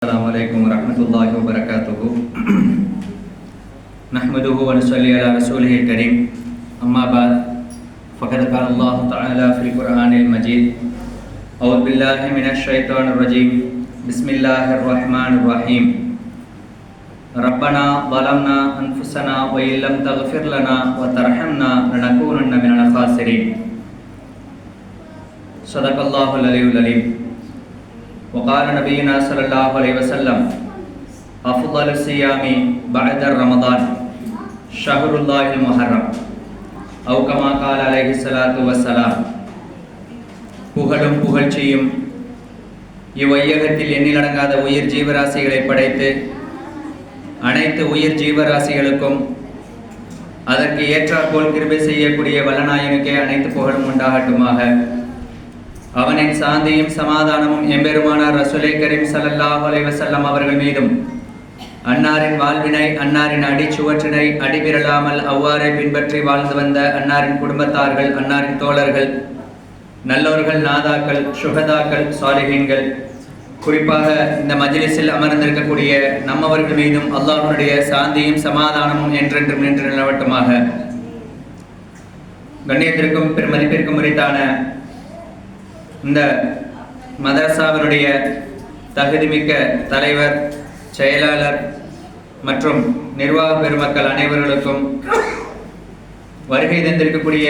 Assalamualaikum warahmatullahi wabarakatuh. Nahmaduhu wa nusalli ala rasulihil karim. Amma ba'd. Faqad qala Allah Ta'ala fil Qur'anil Majid. A'udzu billahi minasy syaithanir rajim. Bismillahirrahmanirrahim. Rabbana zalamna anfusana wa illam taghfir lana wa tarhamna lanakunanna minal khasirin. Sadaqallahul aliyyul alim. وقال نبينا صلى الله عليه وسلم أفضل الصيام بعد رمضان شهر الله المحرم أو كما قال عليه الصلاة والسلام. புகழும் புகழ்ச்சியும் இவ்வையகத்தில் எண்ணிலடங்காத உயிர் ஜீவராசிகளை படைத்து அனைத்து உயிர் ஜீவராசிகளுக்கும் அதற்கு ஏற்றாற்போல் கிருபை செய்யக்கூடிய வல்லநாயனுக்கே அனைத்து புகழும் உண்டாகட்டுமாக. அவனின் சாந்தியும் சமாதானமும் எம்பெருமானார் ரசூலே கரீம் ஸல்லல்லாஹு அலைஹி வஸல்லம் அவர்கள் மீதும் அன்னாரின் வாழ்வினை அன்னாரின் அடிச்சுவற்றினை அடிபிரலாமல் அவ்வாறே பின்பற்றி வாழ்ந்து வந்த அன்னாரின் குடும்பத்தார்கள், அன்னாரின் தோழர்கள், நல்லோர்கள், நாதாக்கள், சுகதாக்கள், சாலிஹீன்கள், குறிப்பாக இந்த மஜ்லிஸில் அமர்ந்திருக்கக்கூடிய நம்மவர்கள் மீதும் அல்லாஹ்வுடைய சாந்தியும் சமாதானமும் என்றென்றும் நின்று நிலவட்டுமாக. கண்ணியத்திற்கும் பெருமதிப்பிற்கும் உரித்தான இந்த மதரசாவினுடைய தகுதிமிக்க தலைவர், செயலாளர் மற்றும் நிர்வாக பெருமக்கள் அனைவர்களுக்கும், வருகை தந்திருக்கக்கூடிய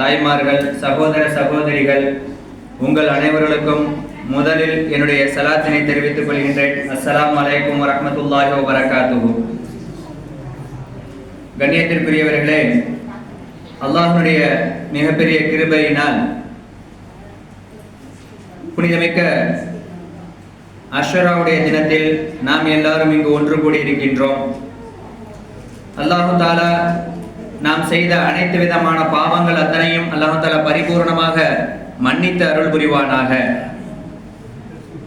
தாய்மார்கள், சகோதர சகோதரிகள், உங்கள் அனைவர்களுக்கும் முதலில் என்னுடைய சலாத்தினை தெரிவித்துக் கொள்கின்றேன். அஸ்ஸலாமு அலைக்கும் வரஹ்மத்துல்லாஹி வபரகாத்துஹு. கண்ணியத்திற்குரியவர்களே, அல்லாஹ்வுடைய மிகப்பெரிய கிருபையினால் புனிதமிக்க அஷ்ராவுடைய தினத்தில் நாம் எல்லாரும் இங்கு ஒன்று கூடி இருக்கின்றோம். அல்லாஹு தாலா நாம் செய்த அனைத்து விதமான பாவங்கள் அத்தனையும் அல்லாஹு தாலா பரிபூர்ணமாக மன்னித்து அருள் புரிவானாக.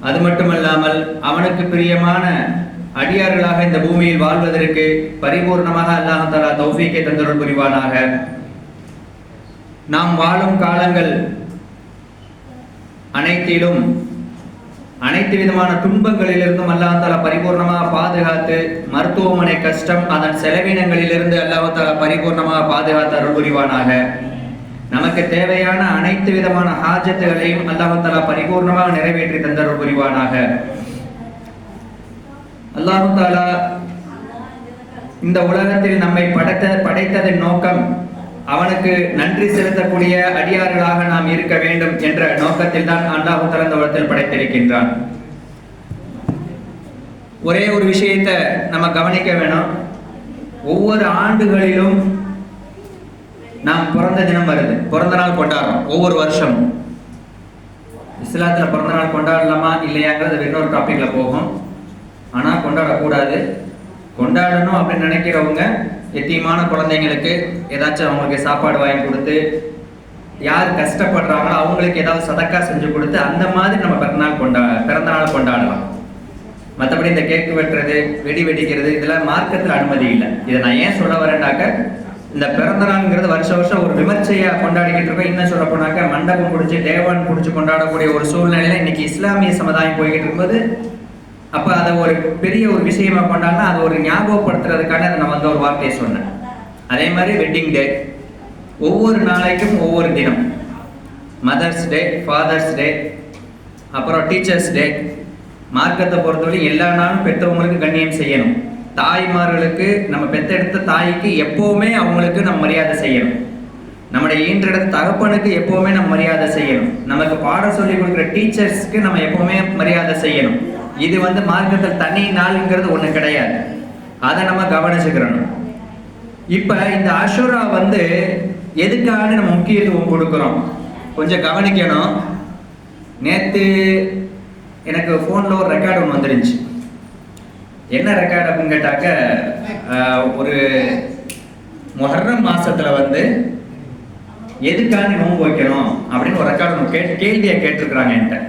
அது மட்டுமல்லாமல் அவனுக்கு பிரியமான அடியார்களாக இந்த பூமியில் வாழ்வதற்கு பரிபூர்ணமாக அல்லாஹு தாலா தௌஃபீக்கை தந்தருள் புரிவானாக. நாம் வாழும் காலங்கள் அனைத்திலும் அனைத்து விதமான துன்பங்களிலிருந்தும் அல்லாஹ் தஆலா பரிபூர்ணமாக பாதுகாத்து, மருத்துவமனை கஷ்டம் அதன் செலவினங்களிலிருந்து அல்லாஹ் தஆலா பரிபூர்ணமாக பாதுகாத்து அருள் புரிவானாக. நமக்கு தேவையான அனைத்து விதமான ஹாஜத்துகளையும் அல்லாஹ் தஆலா பரிபூர்ணமாக நிறைவேற்றி தந்தருள் புரிவானாக. அல்லாஹ் தஆலா இந்த உலகத்தில் நம்மை படைத்ததன் நோக்கம் அவனுக்கு நன்றி செலுத்தக்கூடிய அடியார்களாக நாம் இருக்க வேண்டும் என்ற நோக்கத்தில் தான் அல்லாஹ் தஆலா இந்த உலகத்தில் படைத்திருக்கின்றான். ஒரே ஒரு விஷயத்தை நம்ம கவனிக்க வேணும். ஒவ்வொரு ஆண்டுகளிலும் நாம் பிறந்த தினம் வருது, பிறந்த நாள் கொண்டாடுறோம் ஒவ்வொரு வருஷம். இஸ்லாத்துல பிறந்த நாள் கொண்டாடலாமா இல்லையாங்கிறது இன்னொரு டாபிக்ல போகும். ஆனா கொண்டாடக்கூடாது. கொண்டாடணும் அப்படின்னு நினைக்கிறவங்க எத்தீமான குழந்தைங்களுக்கு ஏதாச்சும் அவங்களுக்கு சாப்பாடு வாங்கி கொடுத்து, யார் கஷ்டப்படுறாங்களோ அவங்களுக்கு ஏதாவது சதக்கா செஞ்சு கொடுத்து, அந்த மாதிரி நம்ம பிறந்த நாள் கொண்டாடலாம். மற்றபடி இந்த கேக்கு வெட்டுறது, வெடி வெடிக்கிறது இதெல்லாம் மார்க்கத்தில் அனுமதி இல்லை. இதை நான் ஏன் சொல்ல வரேன்னாக்க, இந்த பிறந்த நாள்ங்கிறது வருஷம் ஒரு விமர்சையா கொண்டாடிக்கிட்டு இருக்கோம். இன்னும் சொல்ல போனாக்க மண்டபம் பிடிச்சி தேவான் பிடிச்சி கொண்டாடக்கூடிய ஒரு சூழ்நிலையில இன்னைக்கு இஸ்லாமிய சமுதாயம் போய்கிட்டு இருக்கும்போது, அப்போ அதை ஒரு பெரிய ஒரு விஷயமா கொண்டாடினா அது ஒரு ஞாபகப்படுத்துறதுக்கான நான் வந்து ஒரு வார்த்தையை சொன்னேன். அதே மாதிரி வெட்டிங் டே, ஒவ்வொரு நாளைக்கும் ஒவ்வொரு தினம். மதர்ஸ் டே, ஃபாதர்ஸ் டே, அப்புறம் டீச்சர்ஸ் டே. மார்க்கத்தை பொறுத்தவரை எல்லா நாளும் பெற்றவங்களுக்கு கண்ணியம் செய்யணும். தாய்மார்களுக்கு, நம்ம பெற்றெடுத்த தாய்க்கு எப்போவுமே அவங்களுக்கு நம்ம மரியாதை செய்யணும். நம்முடைய ஈன்றெடுத்த தகப்பனுக்கு எப்போவுமே நம்ம மரியாதை செய்யணும். நமக்கு பாடம் சொல்லி கொடுக்குற டீச்சர்ஸ்க்கு நம்ம எப்போவுமே மரியாதை செய்யணும். இது வந்து மார்க்கத்தில் தனி நாள்ங்கிறது ஒண்ணு கிடையாது. அதை நம்ம கவனிச்சுக்கிறோம். இப்ப இந்த அஷூரா வந்து எதுக்காக நம்ம முக்கியத்துவம் கொடுக்கிறோம் கொஞ்சம் கவனிக்கணும். நேத்து எனக்கு போன்ல ஒரு ரெக்கார்டு ஒன்று வந்துருந்துச்சு. என்ன ரெக்கார்டு அப்படின்னு கேட்டாக்க, ஒரு முஹர்ரம் மாசத்துல வந்து எதுக்காக நோன்பு வைக்கணும் அப்படின்னு ஒரு ரெக்கார்டு கேள்வியை கேட்டிருக்கிறாங்க என்கிட்ட.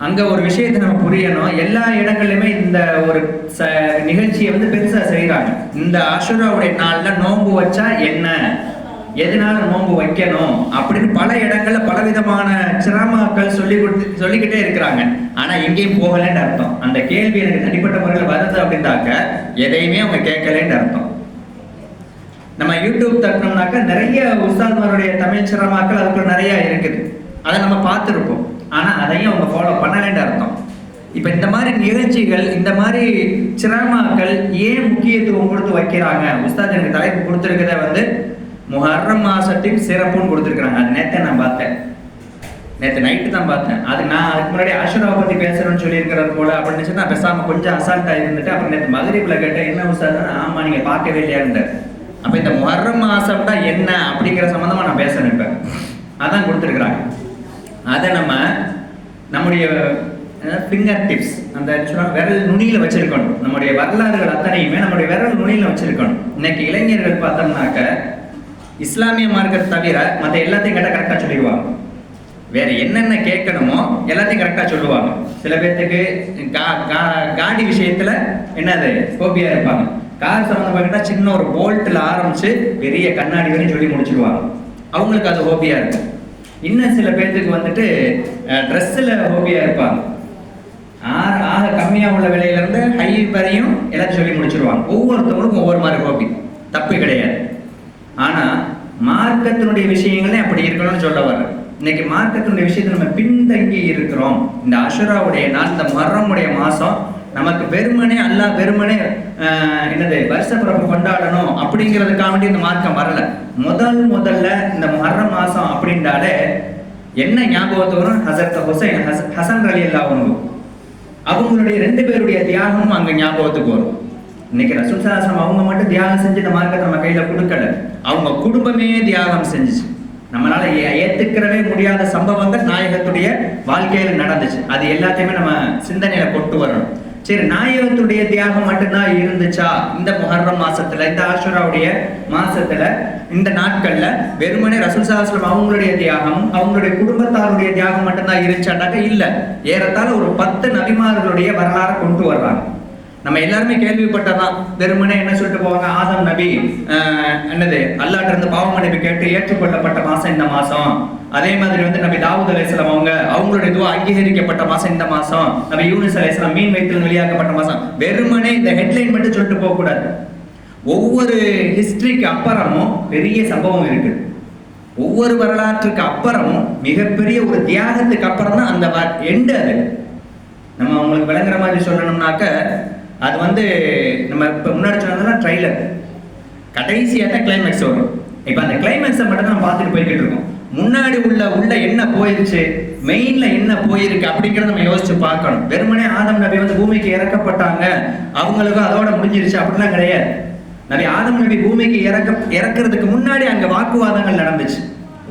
அங்க ஒரு விஷயத்தை நம்ம புரியணும். எல்லா இடங்கள்லயுமே இந்த ஒரு நிகழ்ச்சியை வந்து பெருசா செய்யறாங்க. இந்த அஷூராவுடைய நாள்ல நோன்பு வச்சா என்ன, எதனால நோன்பு வைக்கணும் அப்படின்னு பல இடங்கள்ல பலவிதமான சிரமங்கள் சொல்லிக்கிட்டே இருக்கிறாங்க. ஆனா எங்கேயும் போகலன்னு அர்த்தம். அந்த கேள்வி எனக்கு தனிப்பட்ட முறையில் வருது அப்படின்னாக்க எதையுமே அவங்க கேட்கலன்னு அர்த்தம். நம்ம யூடியூப் தட்டினோம்னாக்க நிறைய உஸ்தாத்மாருடைய தமிழ் சிரமாக்கள் அதுக்குள்ள நிறைய இருக்குது, அதை நம்ம பார்த்துருப்போம். ஆனா அதையும் அவங்க ஃபாலோ பண்ணலன்னு அர்த்தம். இப்ப இந்த மாதிரி நிகழ்ச்சிகள், இந்த மாதிரி சிரமாக்கள் ஏன் முக்கியத்துவம் கொடுத்து வைக்கிறாங்க? உஸ்தாத் எனக்கு தலைப்பு கொடுத்துருக்கத வந்து முஹர்ரம் மாசத்தின் சிறப்புன்னு கொடுத்துருக்காங்க. அது நேற்று நான் பார்த்தேன், நேற்று நைட்டு தான் பார்த்தேன். அது நான் அதுக்கு முன்னாடி ஆஷுராவை பத்தி பேசுறேன்னு சொல்லியிருக்கிறது போல அப்படின்னு நான் பேசாம கொஞ்சம் அசால்ட்டா இருந்துட்டு அப்புறம் நேற்று மகரிப்ல கேட்டேன், என்ன உஸ்தாத்? ஆமா நீங்க பார்க்கவே இல்லையான்னு. அப்ப இந்த முஹர்ரம் மாசம் தான் என்ன அப்படிங்கிற சம்பந்தமா நான் பேசணும். இப்ப அதான் கொடுத்துருக்குறாங்க. அதை நம்முடைய ஃபிங்கர் டிப்ஸ், அந்த விரல் நுனியில வச்சிருக்கணும். நம்முடைய வரலாறுகள் அத்தனையுமே நம்முடைய விரல் நுனியில வச்சிருக்கணும். இன்னைக்கு இளைஞர்கள் பார்த்தோம்னாக்க இஸ்லாமிய மார்க்கத்தை தவிர மற்ற எல்லாத்தையும் கேட்டால் கரெக்டாக சொல்லிடுவாங்க. வேற என்னென்ன கேட்கணுமோ எல்லாத்தையும் கரெக்டாக சொல்லுவாங்க. சில பேர்த்துக்கு காடி விஷயத்துல என்னது கோபியா இருப்பாங்க. கார் சம்மந்தப்பட்ட சின்ன ஒரு போல்ட்ல ஆரம்பிச்சு பெரிய கண்ணாடி வரையும் சொல்லி முடிச்சிடுவாங்க. அவங்களுக்கு அது ஹோபியா இருக்கும். இன்னும் சில பேர்த்துக்கு வந்துட்டு ட்ரெஸ்ஸில் ஹோபியா இருப்பாங்க. ஆக கம்மியாக உள்ள விலையில இருந்து ஹை வரையும் எல்லாத்தையும் சொல்லி முடிச்சிருவாங்க. ஒவ்வொருத்தவங்களுக்கும் ஒவ்வொரு மாதிரி ஹோபி, தப்பு கிடையாது. ஆனா மார்க்கத்தினுடைய விஷயங்களே அப்படி இருக்கணும்னு சொல்ல வர்றேன். இன்னைக்கு மார்க்கத்தினுடைய விஷயத்தை நம்ம பின்தங்கி இருக்கிறோம். இந்த அஷுராவுடைய நாள், இந்த முஹர்ரமுடைய மாசம் நமக்கு வெறுமனே அல்லாஹ் வெறுமனே என்னது வருஷ பிறப்பு கொண்டாடணும் அப்படிங்கிறதுக்காக வேண்டி இந்த மார்க்கம் வரல. முதல்ல இந்த முஹர்ரம் மாசம் அப்படின்றாலே என்ன ஞாபகத்துக்கு வரும்? ஹசரத் ஹசன் ரலியல்லாஹு அன்ஹு அவங்களுடைய 2 பேருடைய தியாகமும் அங்க ஞாபகத்துக்கு வரும். இன்னைக்கு ரசூல் ஸல்லல்லாஹு அலைஹி வஸல்லம் அவங்க மட்டும் தியாகம் செஞ்சு இந்த மார்க்கத்தை நம்ம கையில கொடுக்கல, அவங்க குடும்பமே தியாகம் செஞ்சுச்சு. நம்மளால ஏத்துக்கிறவே முடியாத சம்பவங்கள் நாயகத்துடைய வாழ்க்கையில நடந்துச்சு. அது எல்லாத்தையுமே நம்ம சிந்தனையில கொண்டு வரணும். சரி, நாயகத்துடைய தியாகம் மட்டும்தான் இருந்துச்சா இந்த முஹர்ரம் மாசத்துல, இந்த ஆஷுராவுடைய மாசத்துல, இந்த நாட்கள்ல வெறுமனே ரசூல் ஸல்லல்லாஹு அலைஹி வஸல்லம் அவங்களுடைய தியாகம், அவங்களுடைய குடும்பத்தாருடைய தியாகம் மட்டும்தான் இருந்துச்சாட்டாக்க இல்ல. ஏறத்தாழ ஒரு 10 நபிமார்களுடைய வரலாறு கொண்டு வர்றாங்க. நம்ம எல்லாருமே கேள்விப்பட்டதான். வெறுமனே என்ன சொல்லிட்டு போவாங்க, ஆதம் நபி என்னது அல்லாஹ்ட்ட இருந்து பாவ மன்னிப்பு கேட்டு ஏற்றுக்கொள்ளப்பட்ட மாசம் இந்த மாசம். அதே மாதிரி வந்து நபி தாவூத் அலைஹிஸ்ஸலாம் அவங்களுடைய துஆ அங்கீகரிக்கப்பட்ட மாசம் இந்த மாசம். நபி யூனுஸ் அலைஹிஸ்ஸலாம் மீன் வயிற்றில் வெளியாக்கப்பட்ட மாசம். வெறுமனே இந்த ஹெட்லைன் மட்டும் சொல்லிட்டு போக கூடாது. ஒவ்வொரு ஹிஸ்டரிக்கு அப்புறமும் பெரிய சம்பவம் இருக்கு. ஒவ்வொரு வரலாற்றுக்கு அப்புறமும் மிகப்பெரிய ஒரு தியாகத்துக்கு அப்புறம் தான் அந்த எண்டு. அது நம்ம அவங்களுக்கு விளங்குற மாதிரி சொல்லணும்னாக்க அது வந்து நம்ம இப்போ முன்னாடி சொன்னதுன்னா ட்ரைலர், கடைசியாக தான் கிளைமேக்ஸ் வரும். இப்போ அந்த கிளைமேக்ஸை மட்டும் தான் பார்த்துட்டு போய்கிட்டு இருக்கோம். முன்னாடி உள்ள என்ன போயிருச்சு, மெயின்ல என்ன போயிருக்கு அப்படிங்கிறத நம்ம யோசிச்சு பார்க்கணும். வெறுமனே ஆதம் நபி வந்து பூமிக்கு இறக்கப்பட்டாங்க, அவங்களுக்கும் அதோட முடிஞ்சிருச்சு அப்படிலாம் கிடையாது. நபி ஆதம் நபி பூமிக்கு இறக்குறதுக்கு முன்னாடி அங்க வாக்குவாதங்கள் நடந்துச்சு,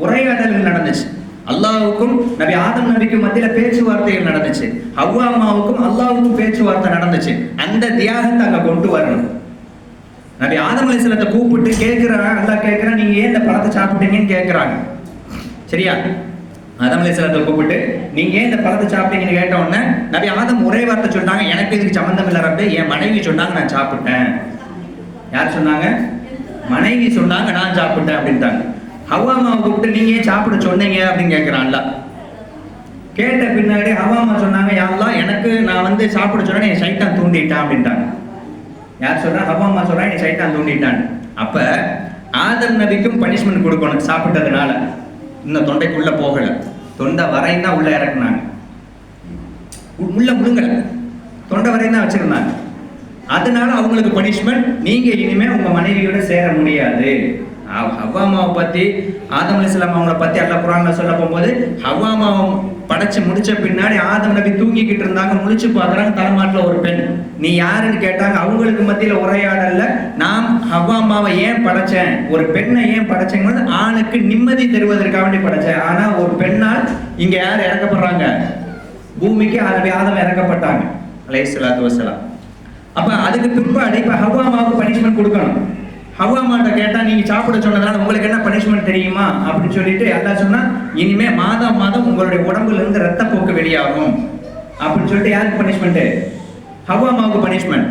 உரையாடல்கள் நடந்துச்சு. அல்லாஹ்வுக்கும் நபி ஆதம் நபிக்கும் மத்தியில பேச்சுவார்த்தைகள் நடந்துச்சு. ஹவ்வா அம்மாவுக்கும் அல்லாஹ்வுக்கும் பேச்சுவார்த்தை நடந்துச்சு. அந்த தியாகத்தை அங்க கொண்டு வரணும். நபி ஆதம் அலைஹிஸ்ஸலாத்தை கூப்பிட்டு கேட்கிறாங்க, அல்லாஹ் கேட்கிறான், நீங்க ஏன் இந்த பழத்தை சாப்பிட்டீங்கன்னு கேட்கிறாங்க. சரியா? ஆதம் அலைஹிஸ்ஸலாத்தை கூப்பிட்டு நீங்க ஏன் இந்த பழத்தை சாப்பிட்டீங்கன்னு கேட்ட உடனே நபி ஆதம் ஒரே வார்த்தை சொன்னாங்க, எனக்கு இதுக்கு சம்பந்தம் இல்லை ரப்பே, என் மனைவி சொன்னாங்க நான் சாப்பிட்டேன். யார் சொன்னாங்க? மனைவி சொன்னாங்க நான் சாப்பிட்டேன் அப்படின்ட்டாங்க. ஹவ்வா அம்மாவை கூப்பிட்டு நீங்க ஏன் சாப்பிட சொன்னீங்க அப்படின்னு கேட்கிறான்ல. கேட்ட பின்னாடி ஹவ்வா அம்மா சொன்னாங்க, யா அல்லாஹ் எனக்கு நான் வந்து சாப்பிட சொன்னேன், என் சைத்தான் தூண்டிட்டான் அப்படின்ட்டாங்க. யார் சொல்றா? ஹவ்வா அம்மா சொல்றா, என் சைத்தான் தூண்டிட்டான். அப்ப ஆதம் நபிக்கும் பனிஷ்மெண்ட் கொடுக்கணும். சாப்பிட்டதுனால இன்னும் தொண்டைக்குள்ள போகல, தொண்டை வரையும் தான் உள்ள இறக்குனாங்க. உள்ள முழுங்கல, தொண்டை வரையும் தான் வச்சிருந்தாங்க. அதனால அவங்களுக்கு பனிஷ்மெண்ட், நீங்க இனிமே உங்க மனைவியோட சேர முடியாது. ஹவ்வா அம்மாவை பத்தி ஆதம் அலைஹிஸ்ஸலாம் அவங்கள பத்தி அல்லாஹ் குர்ஆன்ல சொல்ல போகும்போது, ஹவ்வா அம்மாவை படைச்சு முடிச்ச பின்னாடி ஆதம் நபி தூங்கிக்கிட்டு இருந்தாங்க. முழிச்சு பார்க்கறாங்க, தலைமாட்டில் ஒரு பெண். நீ யாருன்னு கேட்டாங்க. அவங்களுக்கு மத்தியில உரையாடல்ல, நான் ஹவ்வா அம்மாவை ஏன் படைச்சேன், ஒரு பெண்ணை ஏன் படைச்சேங்கிறது ஆணுக்கு நிம்மதி தருவதற்காக வேண்டி படைச்சேன். ஆனா ஒரு பெண்ணால் இங்க யார் இறக்கப்படுறாங்க? பூமிக்கு ஆதம் இறக்கப்பட்டாங்க அலைஹிஸ்ஸலாத்து வஸ்ஸலாம். அப்ப அதுக்கு பிற்பாடு இப்ப ஹவ்வா அம்மாவுக்கு பனிஷ்மெண்ட் கொடுக்கணும். ஹவ்வா அம்மாட்ட கேட்டா, நீங்க சாப்பிட சொன்னதால உங்களுக்கு என்ன பனிஷ்மெண்ட் தெரியுமா அப்படின்னு சொல்லிட்டு அல்லாஹ் சொன்னா, இனிமே மாதம் உங்களுடைய உடம்புல இருந்து ரத்தப்போக்கு வெளியாகும் அப்படின்னு சொல்லிட்டு யாருக்கு பனிஷ்மெண்ட்? ஹவ்வா அம்மாவுக்கு பனிஷ்மெண்ட்.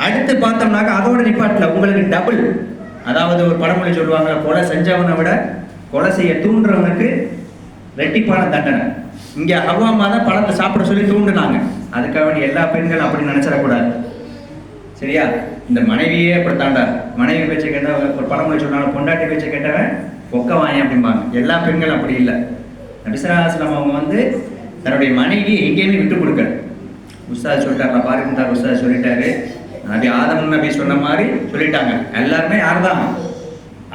அடுத்து பார்த்தோம்னாக்க அதோட நிப்பாட்டில் உங்களுக்கு டபுள் அதாவது ஒரு பழமொழி சொல்லுவாங்க, கொலை செஞ்சவனை விட கொலை செய்ய தூண்டுறவனுக்கு ரெட்டிப்பான தண்டனை. இங்கே ஹவ்வாமா தான் பழத்தை சாப்பிட சொல்லி தூண்டுனாங்க. அதுக்காக வேண்டி எல்லா பெண்களும் அப்படி நினைச்சிடக்கூடாது. சரியா? இந்த மனைவியே அப்படித்தாண்டா, மனைவி பேச்சை கேட்டவன், ஒரு பழமொழி சொன்னாங்க, பொண்டாட்டி பேச்சை கேட்டவன் பொக்க வாங்க அப்படிம்பாங்க. எல்லா பெண்களும் அப்படி இல்லை. நபி ஸல்லல்லாஹு அலைஹி வஸல்லம் அவங்க வந்து தன்னுடைய மனைவி எங்கேயுமே விட்டு கொடுக்கல. உஸ்தாத் சொல்லிட்டாரா பாருங்க, உஸ்தாத் சொல்லிட்டாரு, நபி ஆதம் நபி சொன்ன மாதிரி சொல்லிட்டாங்க. எல்லாருமே யார் தான்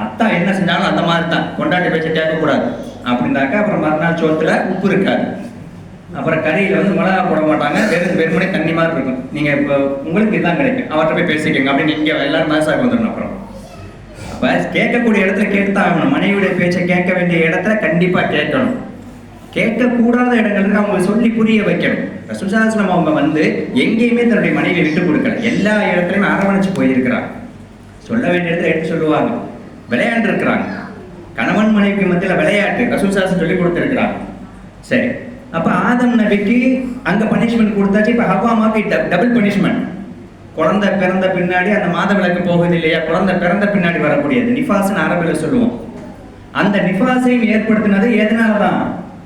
அத்தா என்ன செஞ்சாலும் அந்த மாதிரி தான், பொண்டாட்டி பேச்சை கேட்கக்கூடாது அப்படின்னாக்கா அப்புறம் மறுநாள் சோத்துல உப்பு இருக்காது, அப்புறம் கறியில் வந்து மிளகா போட மாட்டாங்க, வெறுமனே தண்ணி மாதிரி இருக்கும். நீங்கள் இப்போ உங்களுக்கு இதுதான் கிடைக்கும், அவர்கிட்ட போய் பேசிக்கோங்க அப்படின்னு இங்கே எல்லாரும் மேசாக வந்துடணும். அப்புறம் அப்போ கேட்கக்கூடிய இடத்துல கேட்டுதான் ஆகணும். மனைவியுடைய பேச்சை கேட்க வேண்டிய இடத்துல கண்டிப்பாக கேட்கணும். கேட்கக்கூடாத இடங்களுக்கு அவங்க சொல்லி புரிய வைக்கணும். ரசூல் ஸல்லல்லாஹு அலைஹி வஸல்லம் அவங்க வந்து எங்கேயுமே தன்னுடைய மனைவியை விட்டு கொடுக்கல, எல்லா இடத்துலையுமே அரவணைச்சு போயிருக்கிறாங்க. சொல்ல வேண்டிய இடத்துல எடுத்து சொல்லுவாங்க. விளையாண்டு இருக்கிறாங்க, கணவன் மனைவிக்கு மத்தியில் விளையாட்டு ரசூல் ஸல்லல்லாஹு அலைஹி வஸல்லம் சொல்லி கொடுத்துருக்கிறாங்க. சரி, அப்போ ஆதம் நபிக்கு அங்கே பனிஷ்மெண்ட் கொடுத்தாச்சு. இப்போ ஹவ்வாமாக்கு டபுள் பனிஷ்மெண்ட். குழந்தை பிறந்த பின்னாடி அந்த மாத விளக்கு போகுது இல்லையா, குழந்தை பிறந்த பின்னாடி வரக்கூடியது நிஃபாஸ்ன்னு அரபில் சொல்லுவோம். அந்த நிஃபாஸையும் ஏற்படுத்தினது எதனால தான்?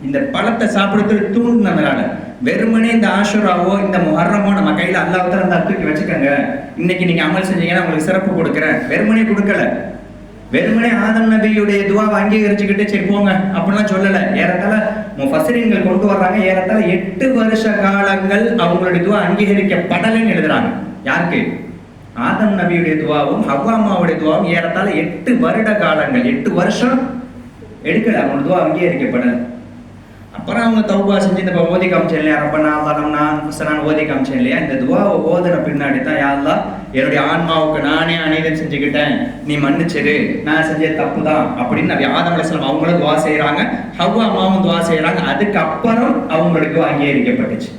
இந்த பழத்தை சாப்பிடுறது தூண்டினதுனால. வெறுமனே இந்த ஆஷுராவோ இந்த முஹர்ரமோ நம்ம கையில் அல்லாஹ்வுத்தாலா அந்த தூக்கி வச்சுக்கோங்க, இன்னைக்கு நீங்கள் அமல் செஞ்சீங்கன்னா உங்களுக்கு சிறப்பு கொடுக்குறேன், வெறுமனே கொடுக்கல. வெறுமனே ஆதம் நபியுடைய துவாவை அங்கீகரிச்சுக்கிட்டு சரி போங்க அப்படிலாம் சொல்லலை. ஏறத்தாழ முஃபஸ்ஸிரீன்கள் கொண்டு வர்றாங்க, ஏறத்தாழ 8 வருஷ காலங்கள் அவங்களுடைய துவா அங்கீகரிக்கப்படலைன்னு எழுதுறாங்க. யாருக்கு? ஆதம் நபியுடைய துவாவும் ஹவ்வாமாவுடைய துவாவும் ஏறத்தாழ 8 வருட காலங்கள், 8 வருஷம் எடுக்கல, அவங்களோட துவா அங்கீகரிக்கப்படலை. அப்புறம் அவங்க தௌபா செஞ்சு இந்த ஓதி காமிச்சேன் இல்லையா, ரப்பனா ஸலம்னா அன்ஃபுஸனா ஓதி காமிச்சேன் இல்லையா, இந்த துவாவை ஓதுன பின்னாடி தான் யா அல்லாஹ் என்னுடைய ஆன்மாவுக்கு நானே அநீதம் செஞ்சுக்கிட்டேன், நீ மன்னிச்சிரு, நான் செஞ்ச தப்பு தான் அப்படின்னு நபி ஆதம் அலைஹிஸ்ஸலாம் அவங்களும் துவா செய்கிறாங்க, ஹவ்வாமாவும் துவா செய்கிறாங்க. அதுக்கப்புறம் அவங்களுக்கு அங்கீகரிக்கப்பட்டுச்சு.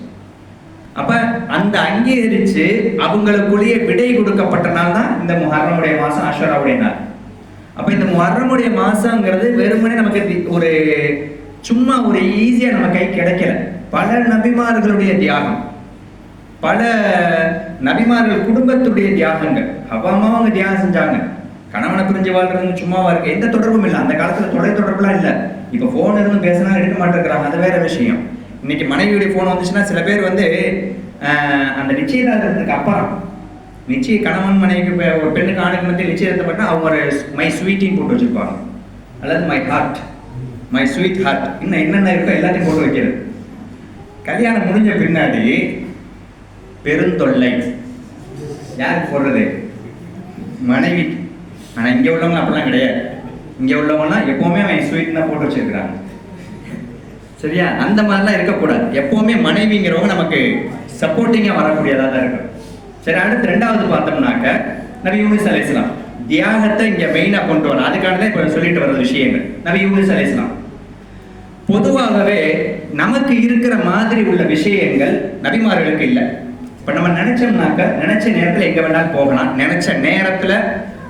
அப்போ அந்த அங்கீகரித்து அவங்களுக்குள்ளேயே விடை கொடுக்கப்பட்ட நாள் தான் இந்த முஹர்ரமுடைய மாதம், ஆஷுராவுடைய நாள். அப்போ இந்த முஹர்ரமுடைய மாதங்கிறது வெறுமனே நமக்கு ஒரு சும்மா ஒரு ஈஸியாக நம்ம கை கிடைக்கல. பல நபிமார்களுடைய தியாகம், பல நபிமார்கள் குடும்பத்துடைய தியாகங்கள். ஹவ்வாமாவும் அவங்க தியாகம் செஞ்சாங்க. கணவனை பிரிஞ்சு வாழ்றது சும்மாவா இருக்கு, எந்த தொடர்பும் இல்லை. அந்த காலத்தில் தொலை தொடர்புலாம் இல்லை. இப்போ ஃபோன் இருந்து பேசினா எடுக்க மாட்டேங்கிறாங்க, அது வேற விஷயம். இன்னைக்கு மனைவியுடைய ஃபோன் வந்துச்சுன்னா சில பேர் வந்து அந்த நிச்சயதார்த்தத்துக்கு அப்புறம் கணவன் மனைவிக்கு ஒரு பெண்ணுக்கு ஆணுக்கு மத்திய நிச்சயத்தை பண்ணால் அவங்க ஒரு மை ஸ்வீட்டின்னு போட்டு வச்சுருப்பாங்க, அல்லது my heart, my sweet heart, இன்னும் என்னென்ன இருக்கோ எல்லாத்தையும் போட்டு வைக்கிறது. கல்யாணம் முடிஞ்ச பின்னாடி பெருந்தொல்லை யாருக்கு போடுறது? மனைவி. ஆனால் இங்கே உள்ளவங்க அப்படிலாம் கிடையாது. இங்கே உள்ளவங்கலாம் எப்போவுமே மை ஸ்வீட் தான் போட்டு வச்சிருக்கிறாங்க. சரியா? அந்த மாதிரிலாம் இருக்கக்கூடாது. எப்போவுமே மனைவிங்கிறவங்க நமக்கு சப்போர்ட்டிங்காக வரக்கூடியதாக தான் இருக்கும். சரி, அடுத்து ரெண்டாவது பார்த்தோம்னாக்க நபி யூனுஸ் அலைஹிஸ்ஸலாம் தியாகத்தை இங்கே மெயினாக கொண்டு வரணும். அதுக்கானதான் இப்போ சொல்லிட்டு வர்ற விஷயங்கள். நபி யூனுஸ் அலைஹிஸ்ஸலாம் பொதுவாகவே நமக்கு இருக்கிற மாதிரி உள்ள விஷயங்கள் நபிமார்களுக்கு இல்லை. இப்போ நம்ம நினைச்சோம்னாக்க நினைச்ச நேரத்தில் எங்கே வேணாலும் போகலாம், நினைச்ச நேரத்தில்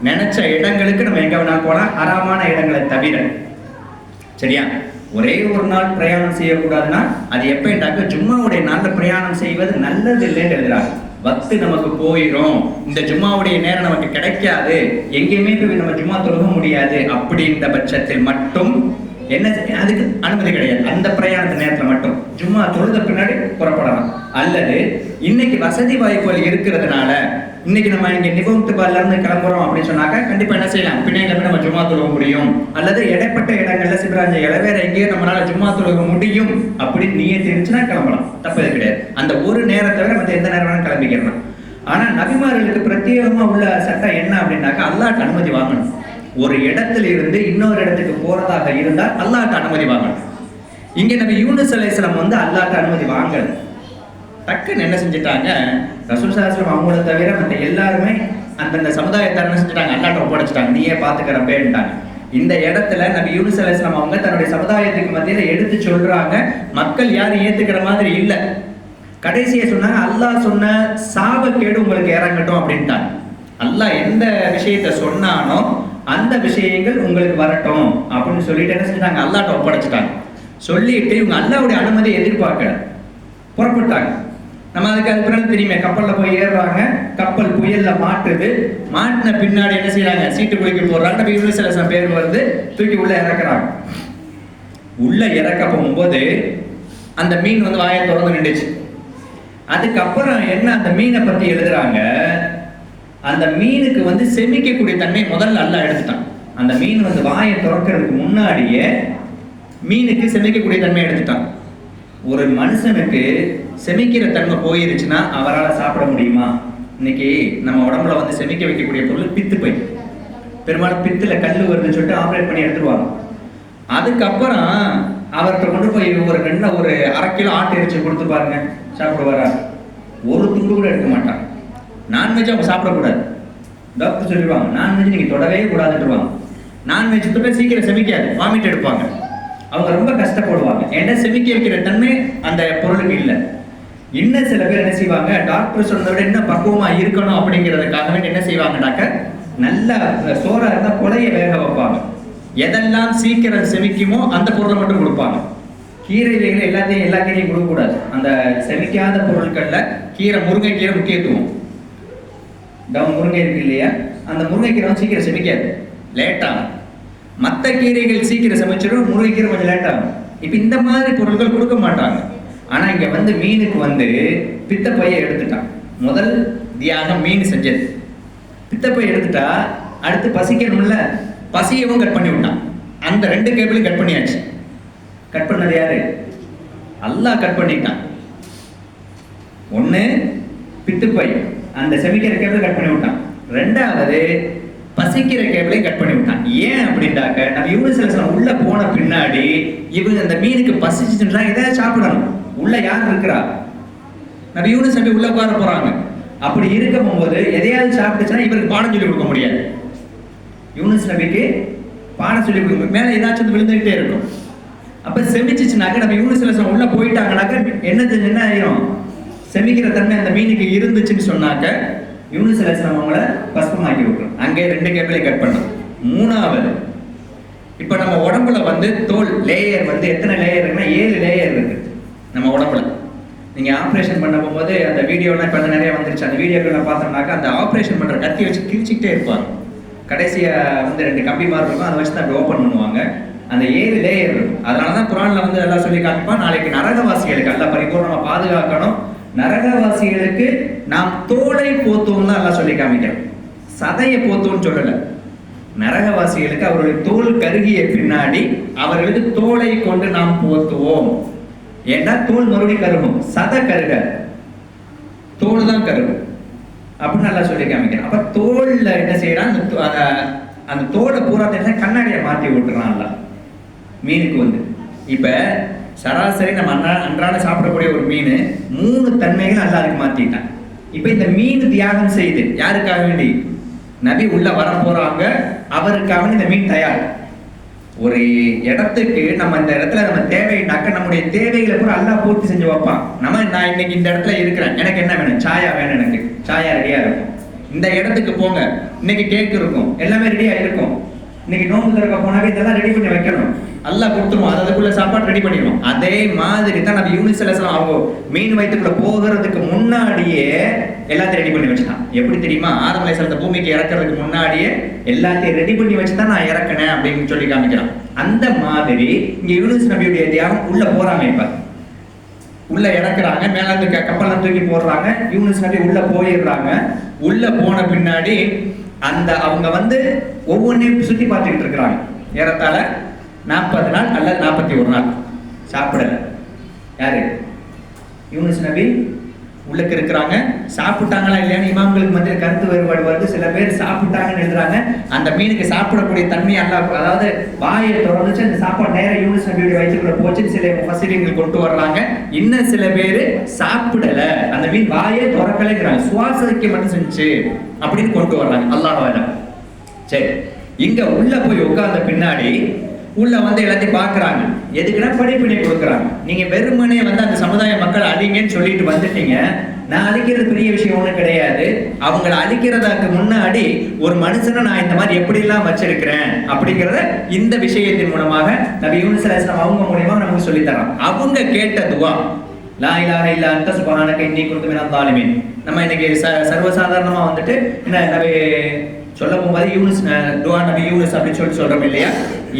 நினைச்ச இடங்களுக்கு நம்ம எங்கே வேணாலும் போகலாம், ஹராமான இடங்களை தவிர. சரியா? ஒரே ஒரு நாள் பிரயாணம் செய்யக்கூடாதுன்னா அது எப்போண்டாக்க ஜும்மாவுடைய நாளில் பிரயாணம் செய்வது நல்லது இல்லைன்னு எழுதுறாங்க. வக்து நமக்கு போயிடும், இந்த ஜும்மாவுடைய நேரம் நமக்கு கிடைக்காது, எங்கேயுமே போய் நம்ம ஜும்மா தொழுக முடியாது அப்படின்ற பட்சத்தில் மட்டும் என்ன, அதுக்கு அனுமதி கிடையாது. அந்த பிரயாணத்து நேரத்தில் மட்டும் ஜும்மா தொழுத பின்னாடி புறப்படலாம். அல்லது இன்னைக்கு வசதி வாய்ப்புகள் இருக்கிறதுனால இன்னைக்கு நம்ம இங்கே நிபுணத்துபால இருந்து கிளம்புறோம் அப்படின்னு சொன்னாக்கா கண்டிப்பாக என்ன செய்யலாம், பின்னாடி நம்ம ஜும்மா தொழுக முடியும். அல்லது இடைப்பட்ட இடங்கள்ல சிவராஜ் வேற எங்கேயும் நம்மளால ஜும்மா தொழுக முடியும் அப்படின்னு நியத்து இருந்துச்சுன்னா கிளம்பலாம், தப்பது கிடையாது. அந்த ஒரு நேரத்தை விட மற்ற எந்த நேரம் வேணாலும் கிளம்பிக்கிறலாம். ஆனா நபிமார்களுக்கு பிரத்யேகமா உள்ள சட்டம் என்ன அப்படின்னாக்கா அல்லாஹ்ட்ட அனுமதி வாங்கணும். ஒரு இடத்துல இருந்து இன்னொரு இடத்துக்கு போறதாக இருந்தால் அல்லாஹ்ட்ட அனுமதி வாங்கணும். இங்க நபி யூனுஸ் அலைஹிஸ்ஸலாம் வந்து அல்லாஹ்ட்ட அனுமதி வாங்கல. டக்குன்னு என்ன செஞ்சுட்டாங்க, ரசூல் ஸல்லல்லாஹு அலைஹி வஸல்லம் அவங்கள தவிர மற்ற எல்லாருமே அந்தந்த சமுதாயத்தை என்ன செஞ்சுட்டாங்க, அல்லாஹ்ட்ட ஒப்படைச்சிட்டாங்க, நீயே பாத்துக்கிறப்பேன்ட்டாங்க. இந்த இடத்துல நபி யூனுஸ் அலைஹிஸ்ஸலாம் அவங்க தன்னுடைய சமுதாயத்துக்கு மத்தியில எடுத்து சொல்றாங்க, மக்கள் யாரும் ஏத்துக்கிற மாதிரி இல்லை. கடைசியை சொன்னாங்க, அல்லாஹ் சொன்ன சாபக்கேடு உங்களுக்கு இறங்கட்டும் அப்படின்ட்டாங்க. அல்லாஹ் எந்த விஷயத்த சொன்னானோ அந்த விஷயங்கள் உங்களுக்கு வரட்டும் அப்படின்னு சொல்லிட்டு என்ன செஞ்சாங்க, அல்லாஹ்ட்ட ஒப்படைச்சிட்டாங்க. சொல்லிட்டு இவங்க அல்லாஹ்வுடைய அனுமதியை எதிர்பார்க்கல, புறப்பட்டாங்க. நம்ம அதுக்கு பிறகு தெரியுமே, கப்பல்ல போய் ஏறுறாங்க, கப்பல் புயல்ல மாட்டுது, மாட்டின பின்னாடி என்ன செய்யறாங்க, சீட்டு குளிக்க போடுறாங்க, நபி யூனுஸ் அலைஹிஸ்ஸலாம் பேர் வருது, தூக்கி உள்ள இறக்குறாங்க. உள்ள இறக்க போகும்போது அந்த மீன் வந்து வாயை திறந்து நின்றுச்சு. அதுக்கப்புறம் என்ன அந்த மீனை பத்தி எழுதுறாங்க, அந்த மீனுக்கு வந்து செமிக்கக்கூடிய தன்மை முதல்ல அல்லாஹ் எடுத்துட்டான். அந்த மீன் வந்து வாயை திறக்கிறதுக்கு முன்னாடியே மீனுக்கு செமிக்கக்கூடிய தன்மை எடுத்துட்டான். ஒரு மனுஷனுக்கு செமிக்கிற தன்மை போயிருச்சுன்னா அவரால் சாப்பிட முடியுமா? இன்னைக்கு நம்ம உடம்புல வந்து செமிக்க வைக்கக்கூடிய பொருள் பித்து பை, பெரும்பாலும் பித்துல கல் வருதுன்னு சொல்லிட்டு ஆப்ரேட் பண்ணி எடுத்துருவாங்க. அதுக்கப்புறம் அவர்கிட்ட கொண்டு போய் ஒரு 1/2 கிலோ ஆட்டு இறைச்சி கொடுத்து பாருங்க, சாப்பிடுவாரா? ஒரு துண்டு கூட எடுக்க மாட்டான். நான்வெஜ் அவங்க சாப்பிடக்கூடாது, டாக்டர் சொல்லிடுவாங்க, நான்வெஜ் நீங்க தொடவே கூடாதுன்றுவாங்க. நான்வெஜ் தொட்ட சீக்கிரம் செமிக்காது, வாமிட் எடுப்பாங்க. அவங்க ரொம்ப கஷ்டப்படுவாங்க, ஏன்னா செமிக்க வைக்கிற தன்மை அந்த பொருளுக்கு இல்லை. இன்னும் சில பேர் என்ன செய்வாங்க, டாக்டர் சொன்னதை விட இன்னும் பக்குவமா இருக்கணும் அப்படிங்கிறதுக்காக என்ன செய்வாங்கனாக்க, நல்ல சோறா இருந்தா கொலையை வேக வைப்பாங்க. எதெல்லாம் சீக்கிரம் செமிக்குமோ அந்த பொருளை மட்டும் கொடுப்பாங்க. கீரை வகைகள் எல்லாத்தையும் எல்லா கீரையும் கொடுக்கக்கூடாது. அந்த செமிக்காத பொருட்கள்ல கீரை, முருங்கைக்கீரை முக்கியத்துவம். முருங்கை இருக்கு இல்லையா, அந்த முருங்கைக்கீரை சீக்கிரம் செமிக்காது, லேட்டாகும். மற்ற கீரைகள் சீக்கிரம் சமைச்சிடும், முருங்கைக்கீரை கொஞ்சம் லேட்டாகும். இப்ப இந்த மாதிரி பொருட்கள் கொடுக்க மாட்டாங்க. ஆனா இங்க வந்து மீனுக்கு வந்து பித்தப்பையை எடுத்துட்டான். முதல் தியாகம் மீன் செஞ்சது. பித்தப்பை எடுத்துட்டா அடுத்து பசிக்கணும்ல, பசியவும் கட் பண்ணி விட்டான். அந்த 2 கேபிளையும் கட் பண்ணியாச்சு. கட் பண்ணது யாரு? அல்லாஹ் கட் பண்ணிட்டான். ஒண்ணு பித்துப்பை, அந்த செமிக்கிற கேபிள் கட் பண்ணி விட்டான். 2வது பசிக்கிற கேபிளையும் கட் பண்ணி விட்டான். ஏன் அப்படின்டாக்க, நம்ம யூனுஸ் அலைஹிஸ்ஸலாம் உள்ள போன பின்னாடி இவங்க அந்த மீனுக்கு பசிச்சுன்னா எதாவது சாப்பிடணும். உள்ள யார் இருக்கிறா? நம்ம யூனுஸ் நபி உள்ள உட்கார போறாங்க. அப்படி இருக்கும் போது எதையாவது சாப்பிட்டுச்சுன்னா இவருக்கு பாடம் சொல்லி கொடுக்க முடியாது. யூனுஸ் நபிக்கு பாடம் சொல்லி கொடுக்க மேல ஏதாச்சும் விழுந்துகிட்டே இருக்கும். அப்ப செமிச்சுச்சுனாக்க நம்ம யூனுஸ் அலைஹிஸ்ஸலாம் உள்ள போயிட்டாங்கனாக்க என்ன ஆயிரும், செமிக்கிற தன்மை அந்த மீனுக்கு இருந்துச்சுன்னு சொன்னாக்க யூனுஸ் அலைஹிஸ்ஸலாம் அவங்கள பஸ்பமாக்கி விட்டுரும். அங்கே 2 கேபிளை கட் பண்ணும். 3வது, இப்ப நம்ம உடம்புல வந்து தோல் லேயர் வந்து எத்தனை லேயர் இருக்குன்னா 7 லேயர் இருக்கு நம்ம உடம்புல. நீங்க ஆப்ரேஷன் பண்ண போகும்போது அந்த வீடியோலாம் இப்ப நிறைய வந்துருச்சு. அந்த வீடியோக்களை பார்த்தோம்னாக்க அந்த ஆப்ரேஷன் பண்ற கத்தி வச்சு கிழிச்சிக்கிட்டே இருப்பாங்க. கடைசியா வந்து 2 கம்பி மாதிரி இருக்கும், அதை வச்சு தான் அப்படி ஓப்பன் பண்ணுவாங்க. அந்த 7 லேயர் இருக்கும். அதனாலதான் குர்ஆன்ல வந்து எல்லாம் சொல்லி காமிப்பா, நாளைக்கு நரகவாசிகளுக்கு எல்லாம் பரிபூர்ணமா பாதுகாக்கணும், நரகவாசிகளுக்கு நாம் தோலை போத்துவோம் தான் எல்லாம் சொல்லி காமிக்கிறோம், சதையை போத்துவோம்னு சொல்லல. நரகவாசிகளுக்கு அவருடைய தோல் கருகிய பின்னாடி அவர்களுக்கு தோலை கொண்டு நாம் போத்துவோம். ஏன்னா தோல் மறுபடியும் கருகும், சதை கருக, தோல் தான் கருகும் அப்படின்னு நல்லா சொல்லி காமிக்கிறேன். அப்ப தோல்ல என்ன செய்யறான், அந்த தோலை பூரா கண்ணாடியை மாற்றி விட்டுறான்ல மீனுக்கு வந்து. இப்ப சராசரி நம்ம அன்றாட சாப்பிடக்கூடிய ஒரு மீன் 3 தன்மைகள் நல்லா அதுக்கு மாத்திட்டான். இப்ப இந்த மீன் தியாகம் செய்து யாருக்காக வேண்டி? நபி உள்ள வர போறாங்க, அவருக்காக இந்த மீன் தயார். ஒரு இடத்துக்கு நம்ம இந்த இடத்துல நம்ம தேவைனாக்க நம்முடைய தேவைகளை கூட அல்லாஹ் பூர்த்தி செஞ்சு வைப்பான். நான் இன்னைக்கு இந்த இடத்துல இருக்கிறேன், எனக்கு என்ன வேணும்? சாயா வேணும், எனக்கு சாயா ரெடியா இருக்கும். இந்த இடத்துக்கு போங்க, இன்னைக்கு கேக் இருக்கும், எல்லாமே ரெடியா இருக்கும். இன்னைக்கு நோம்பு திறக்க போனாவே இதெல்லாம் ரெடி பண்ணி வைக்கணும், அல்லாஹ் கொடுத்துருவோம், அதுக்குள்ள சாப்பாடு ரெடி பண்ணிடுவோம். அதே மாதிரி தான் நம்ம யூனுஸ் அலைஹிஸ்ஸலாம் அவங்க மீன் வயிற்றுக்குள்ள போகிறதுக்கு முன்னாடியே எல்லாத்தையும் ரெடி பண்ணி வச்சுட்டான். எப்படி தெரியுமா? ஆதம் அலைஹிஸ்ஸலாத்தை பூமிக்கு இறக்குறதுக்கு முன்னாடியே எல்லாத்தையும் ரெடி பண்ணி வச்சுதான் நான் இறக்கினேன் அப்படின்னு சொல்லி காமிக்கிறான். அந்த மாதிரி இங்க யூனுஸ் நபியுடைய தியாகம் உள்ள போறாங்க. இப்ப உள்ள இறக்குறாங்க, மேல இருந்து கப்பல்லாம் தூக்கி போடுறாங்க, யூனுஸ் நபி உள்ள போயிடுறாங்க. உள்ள போன பின்னாடி அந்த அவங்க வந்து ஒவ்வொன்றையும் சுத்தி பார்த்துக்கிட்டு இருக்கிறாங்க. ஏறத்தாழ 40 நாள் அல்லது 41 நாள் சாப்பிடல. யாரு? யூனுஸ் நபி உள்ளுக்கு இருக்கிறாங்க. சாப்பிட்டாங்களா இல்லையான்னு இமாம்களுக்கு மத்தியில் கருத்து வேறுபாடு வருது. சில பேர் சாப்பிட்டாங்கன்னு எழுதுறாங்க. அந்த மீனுக்கு சாப்பிடக்கூடிய தன்மை அல்லாஹ், அதாவது வாயை திறந்துச்சு அந்த சாப்பாடு நேரம் யூனுஸ் நபியுடைய வயிற்றுக்குள்ள போச்சு சில முஃபஸ்ஸிரீன்கள் கொண்டு வர்றாங்க. இன்னும் சில பேர் சாப்பிடல, அந்த மீன் வாயை திறக்கலைங்கிறாங்க, சுவாசிக்க மட்டும் செஞ்சு அப்படின்னு கொண்டு வர்றாங்க. அல்லாஹ் வேணும். சரி, இங்க உள்ள போய் உட்கார்ந்த பின்னாடி உள்ள வந்து எல்லாத்தையும் பாக்குறாங்க. எதுக்குன்னா படிப்பினை கொடுக்குறாங்க. நீங்க வெறுமனே வந்து அந்த சமுதாய மக்கள் அழிங்கன்னு சொல்லிட்டு வந்துட்டீங்க. நான் அழிக்கிறது பெரிய விஷயம் ஒண்ணு கிடையாது. அவங்களை அழிக்கிறதுக்கு முன்னாடி ஒரு மனுஷனை நான் இந்த மாதிரி எப்படி எல்லாம் வச்சிருக்கிறேன் அப்படிங்கிறத இந்த விஷயத்தின் மூலமாக நபி யூனுஸ் அலைஹிஸ்ஸலாம் அவங்க மூலமா நமக்கு சொல்லி தரோம். அவங்க கேட்ட துவா லா இலாஹ இல்லா அன்த சுப்ஹானக இன்னி குன்து மினல் ஸாலிமீன். நம்ம இன்னைக்கு சர்வசாதாரணமா வந்துட்டு என்ன நபி சொல்ல போகும்போது யூனுஸ் துஆ நபி யூனுஸ் அப்படின்னு சொல்றோம் இல்லையா?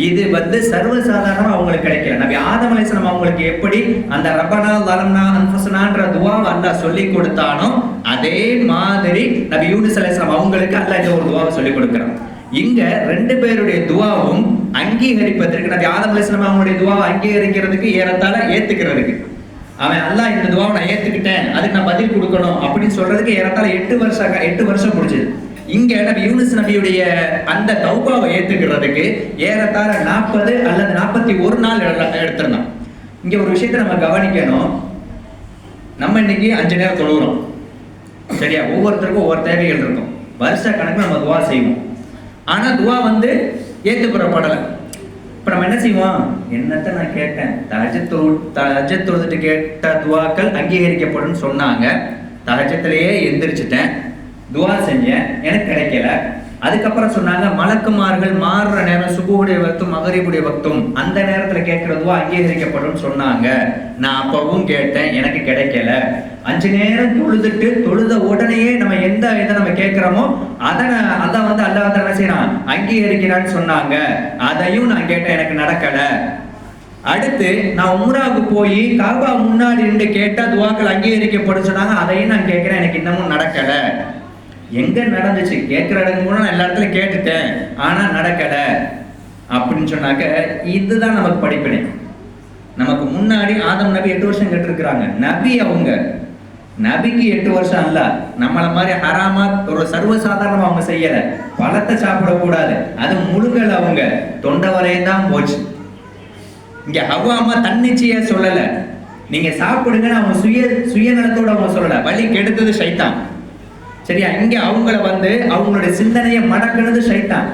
இது வந்து சர்வசாதாரணமா அவங்களுக்கு கிடைக்கல. நபி ஆதம் அலைஹிஸ்ஸலாம் அவங்களுக்கு எப்படி அந்த ரப்பனா ஸலம்னா அன்ஃபுஸனான்ற துஆவை அல்லாஹ் சொல்லி கொடுத்தானோ அதே மாதிரி நபி யூனுஸ் அலைஹிஸ்ஸலாம் அவங்களுக்கு அல்லாஹ் இந்த ஒரு துஆவை சொல்லி கொடுக்கிறான். இங்க ரெண்டு பேருடைய துஆவும் அங்கீகரிப்பதற்கு நபி ஆதம் அலைஹிஸ்ஸலாம் அவங்களுடைய துஆவை அங்கீகரிக்கிறதுக்கு ஏறத்தாழ ஏத்துக்கிறதுக்கு அவன் அல்லாஹ் இந்த துஆவை நான் ஏத்துக்கிட்டேன் அதுக்கு நான் பதில் கொடுக்கணும் அப்படின்னு சொல்றதுக்கு ஏறத்தாழ 8 வருஷம் பிடிச்சது. இங்க நபி யூனுஸ் நபியுடைய அந்த தௌபாவை ஏத்துக்கிறதுக்கு ஏறத்தாழ 40 அல்லது 41 நாள் எடுத்திருந்தான். இங்க ஒரு விஷயத்தை நம்ம கவனிக்கணும். நம்ம இன்னைக்கு 5 நேரம் தொழுகிறோம், சரியா? ஒவ்வொருத்தருக்கும் ஒவ்வொரு தேவைகள் இருக்கும். வருஷ கணக்கில் நம்ம துஆ செய்வோம். ஆனா துஆ வந்து ஏத்துக்கிறப்படலை. இப்ப நம்ம என்ன செய்வோம்? என்னத்தை நான் கேட்டேன், தஹஜ்ஜத் தொழுதுட்டு கேட்ட துஆக்கள் அங்கீகரிக்கப்படும் சொன்னாங்க, தஹஜ்ஜத்திலேயே எந்திரிச்சிட்டேன், துஆ செஞ்சேன், எனக்கு கிடைக்கல. அதுக்கப்புறம் சொன்னாங்க மலக்குமார்கள் மாறுற நேரம் சுபுடைய வக்தும் மகரிபுடைய வக்தும் அந்த நேரத்துல கேட்கிற துஆ அங்கீகரிக்கப்படும் சொன்னாங்க, நான் அப்பவும் கேட்டேன், எனக்கு கிடைக்கல. 5 நேரம் தொழுத உடனேயே நம்ம எந்த இதை நம்ம கேட்கிறோமோ அதை வந்து அல்லாஹ் என்ன செய்யறான், அங்கீகரிக்கிறான்னு சொன்னாங்க, அதையும் நான் கேட்டேன், எனக்கு நடக்கல. அடுத்து நான் உம்ராவுக்கு போய் காபா முன்னாடி நின்று கேட்டா துஆக்கள் அங்கீகரிக்கப்படும் சொன்னாங்க, அதையும் நான் கேட்கிறேன், எனக்கு இன்னமும் நடக்கல. எங்க நடந்துச்சு? கேட்கிற இடத்துக்கு கூட நான் எல்லா இடத்துலயும் கேட்டுட்டேன், ஆனா நடக்கல அப்படின்னு சொன்னாக்க இதுதான் நமக்கு படிப்பினை. நமக்கு முன்னாடி ஆதம் நபி 8 வருஷம் கேட்டிருக்கிறாங்க. நபி அவங்க நபிக்கு 8 வருஷம் அல்ல, நம்மள மாதிரி ஹராமா ஒரு சர்வசாதாரணமா அவங்க செய்யல. பழத்தை சாப்பிடக்கூடாது, அது முழுங்கல், அவங்க தொண்டை வரையும் தான் போச்சு. இங்க ஹவ்வா அம்மா தன்னிச்சையா சொல்லல, நீங்க சாப்பிடுங்கன்னு அவங்க சுயநலத்தோட அவங்க சொல்லல, வழி கெடுத்தது ஷைத்தான், சரியா? இங்க அவங்கள வந்து அவங்களுடைய சிந்தனையை மடக்குனது ஷைத்தான்.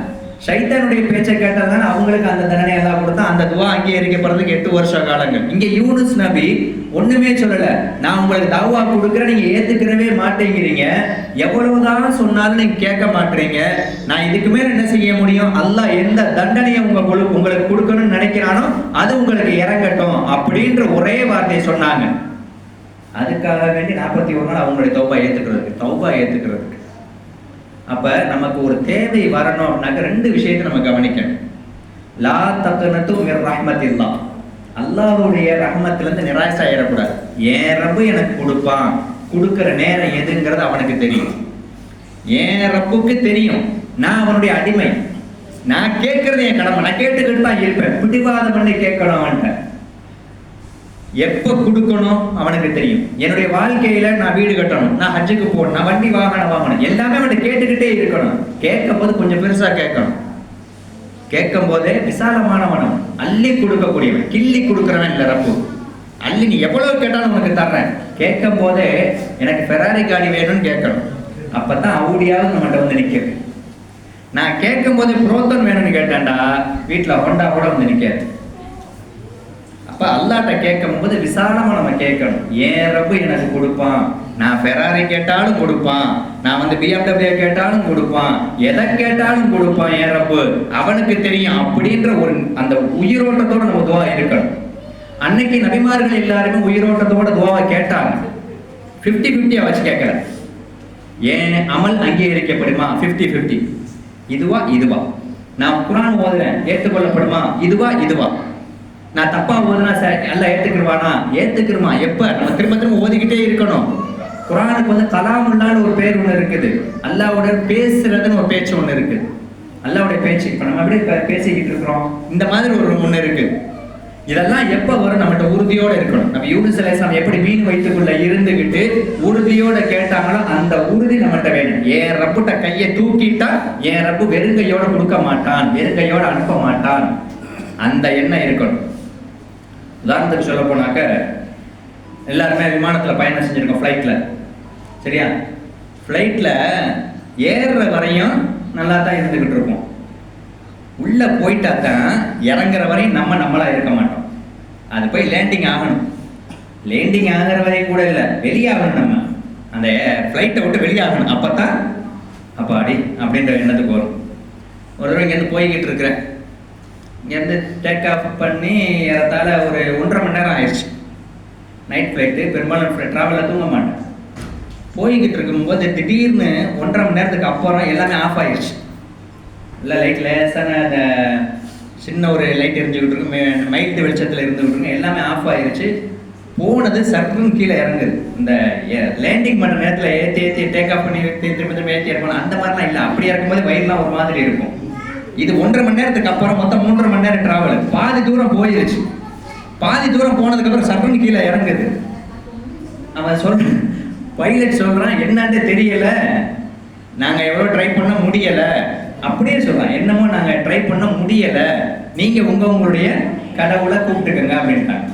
ஷைத்தானுடைய பேச்சை கேட்டதால அவங்களுக்கு அந்த தண்டனை எல்லாம் கொடுத்தா அந்த துஆ அங்கீகரிக்கப்படுறதுக்கு 8 வருஷ காலங்கள். இங்க யூனுஸ் நபி ஒண்ணுமே சொல்லல, நான் உங்களுக்கு தௌவா கொடுக்குறேன், நீங்க ஏத்துக்கிறவே மாட்டேங்கிறீங்க, எவ்வளவுதான் சொன்னாலும் நீங்க கேட்க மாட்டீங்க, நான் இதுக்கு மேல என்ன செய்ய முடியும், அல்லாஹ் எந்த தண்டனையை உங்களுக்கு கொடுக்கணும்னு நினைக்கிறானோ அது உங்களுக்கு இறங்கட்டும் அப்படின்ற ஒரே வார்த்தையை சொன்னாங்க. அதுக்காக வேண்டி 41 நாள் அவங்களுடைய தௌபா ஏத்துக்கிறதுக்கு. அப்ப நமக்கு ஒரு தேவை வரணும் அப்படின்னாக்க 2 விஷயத்தை நம்ம கவனிக்கணும். லா தக்னது மிர் ரஹ்மத்தில்லாஹ், அல்லாஹ்வுடைய ரஹ்மத்திலிருந்து நிராசை ஆயிடக்கூடாது. என் ரப்பு எனக்கு கொடுப்பான், கொடுக்கிற நேரம் எதுங்கிறது அவனுக்கு தெரியும், என் ரப்புக்கு தெரியும், நான் அவனுடைய அடிமை, நான் கேட்கறது என் கடமை, நான் கேட்டுக்கிட்டு தான் இருப்பேன், பிடிவாதம் பண்ணி கேட்கணும் அவன்கிட்ட. எப்ப கொடுக்கணும் அவனுக்கு தெரியும். என்னுடைய வாழ்க்கையில நான் வீடு கட்டணும், நான் ஹஜ்ஜுக்கு போகணும், நான் வண்டி வாகனம் வாங்கணும், எல்லாமே அவன் கேட்டுக்கிட்டே இருக்கணும். கேட்கும் போது கொஞ்சம் பெருசா கேட்கணும். கேட்கும் போதே விசாலமானவனும் அள்ளி கொடுக்கக்கூடியவன், கிள்ளி கொடுக்கிறவன் இல்ல ரப்பு. அள்ளி நீ எவ்வளவு கேட்டாலும் உனக்கு தர்றேன். கேட்கும் போதே எனக்கு ஃபெராரி காடி வேணும்னு கேட்கணும், அப்பதான் அவுடியாவது நம்மகிட்ட வந்து நிற்கிறது. நான் கேட்கும் போதே புரோத்தன் வேணும்னு கேட்டேன்டா, வீட்டுல ஹோண்டா கூட வந்து நிற்காது. அப்ப அல்லாஹ்ட்ட கேட்கும் போது விசாலமா நம்ம கேட்கணும். ஏன் ரப்பு எனக்கு கொடுப்பான், நான் ஃபெராரி கேட்டாலும் கொடுப்பான், நான் வந்து BMW கேட்டாலும் கொடுப்பான், எதை கேட்டாலும் கொடுப்பான் என் ரப்பு, அவனுக்கு தெரியும் அப்படின்ற ஒரு அந்த உயிரோட்டத்தோட நம்ம துஆ இருக்கணும். அன்னைக்கு நபிமார்கள் எல்லாருமே உயிரோட்டத்தோட துஆவை கேட்டாங்க. 50-50 வச்சு கேட்கல. ஏன் அமல் அங்கீகரிக்கப்படுமா? 50-50. இதுவா நான் குர்ஆன் ஓதுறேன், ஏற்றுக்கொள்ளப்படுமா? இதுவா நான் தப்பா ஓதுனா எல்லாம் ஏத்துக்கிருமா? எப்ப? நம்ம திரும்ப ஓதிக்கிட்டே இருக்கணும். குர்ஆனுக்கு வந்து கலாமுல்லான்னு ஒரு பேர் ஒண்ணு இருக்குது, அல்லாஹ்வோட பேசுறதுன்னு ஒரு பேச்சு ஒண்ணு இருக்கு. அல்லாஹ்வோட பேச்சு இப்ப நம்ம அப்படியே பேசிக்கிட்டு இருக்கிறோம், இந்த மாதிரி ஒரு ஒண்ணு இருக்கு. இதெல்லாம் எப்ப வரும்? நம்மகிட்ட உறுதியோட இருக்கணும். நம்ம யூனுஸ் அலைஹிஸ்ஸலாம் எப்படி மீன் வயிற்றுக்குள்ள இருந்துகிட்டு உறுதியோட கேட்டாங்களோ அந்த உறுதி நம்மகிட்ட வேணும். என் ரப்புட்ட கையை தூக்கிட்டா என் ரப்பு வெறுங்கையோட கொடுக்க மாட்டான், வெறுங்கையோட அனுப்ப மாட்டான், அந்த எண்ணம் இருக்கணும். உதாரணத்துக்கு சொல்ல போனாக்க எல்லாருமே விமானத்துல பயணம் செஞ்சிருக்கோம், ஃப்ளைட்ல, சரியா? ஃப்ளைட்ல ஏறுற வரையும் நல்லா தான் இருந்துகிட்டு இருப்போம். உள்ள போயிட்டா தான் இறங்குற வரையும் நம்மளா இருக்க மாட்டோம். அது போய் லேண்டிங் ஆகணும். லேண்டிங் ஆகிற வரையும் கூட இல்லை, வெளியாகணும். நம்ம அந்த ஃப்ளைட்டை விட்டு வெளியாகணும். அப்பதான் அப்பாடி அப்படின்ற எண்ணத்துக்கு வரும். ஒரு தடவை இங்கேருந்து போய்கிட்டு இருக்கிறேன், இங்கேருந்து டேக் ஆஃப் பண்ணி ஏறத்தாழ ஒரு 1.5 மணி நேரம் ஆயிடுச்சு. நைட் ஃப்ளைட்டு, பெரும்பாலும் ட்ராவலில் தூங்க மாட்டேன். போய்கிட்டு இருக்கும்போது திடீர்னு 1.5 மணி நேரத்துக்கு அப்புறம் எல்லாமே ஆஃப் ஆயிடுச்சு. இல்லை லைட் லேசான அந்த சின்ன ஒரு லைட் எரிஞ்சுக்கிட்டு இருக்கு, மைல்டு வெளிச்சத்தில் இருந்துக்கிட்டு இருக்கு, எல்லாமே ஆஃப் ஆயிடுச்சு. போனது சர்க்குன்னு கீழே இறங்குது. இந்த லேண்டிங் பண்ணுற நேரத்தில் ஏற்றி டேக் ஆஃப் பண்ணி திரும்ப ஏற்றி இறக்கணும் அந்த மாதிரிலாம் இல்லை. அப்படி இறக்கும்போது வயிறுலாம் ஒரு மாதிரி இருக்கும். இது 1.5 மணி நேரத்துக்கு அப்புறம் மொத்தம் 3.5 மணி நேரம் டிராவல். பாதி தூரம் போயிருச்சு. பாதி தூரம் போனதுக்கப்புறம் சர்க்குன்னு கீழே இறங்குது. அவன் பைலட் சொல்கிறான், என்னன்னு தெரியல, நாங்கள் எவ்வளோ ட்ரை பண்ண முடியலை அப்படியே சொல்கிறான். என்னமோ நாங்கள் ட்ரை பண்ண முடியலை, நீங்கள் உங்களுடைய கடவுளை கூப்பிட்டுக்கங்க அப்படின்ட்டாங்க.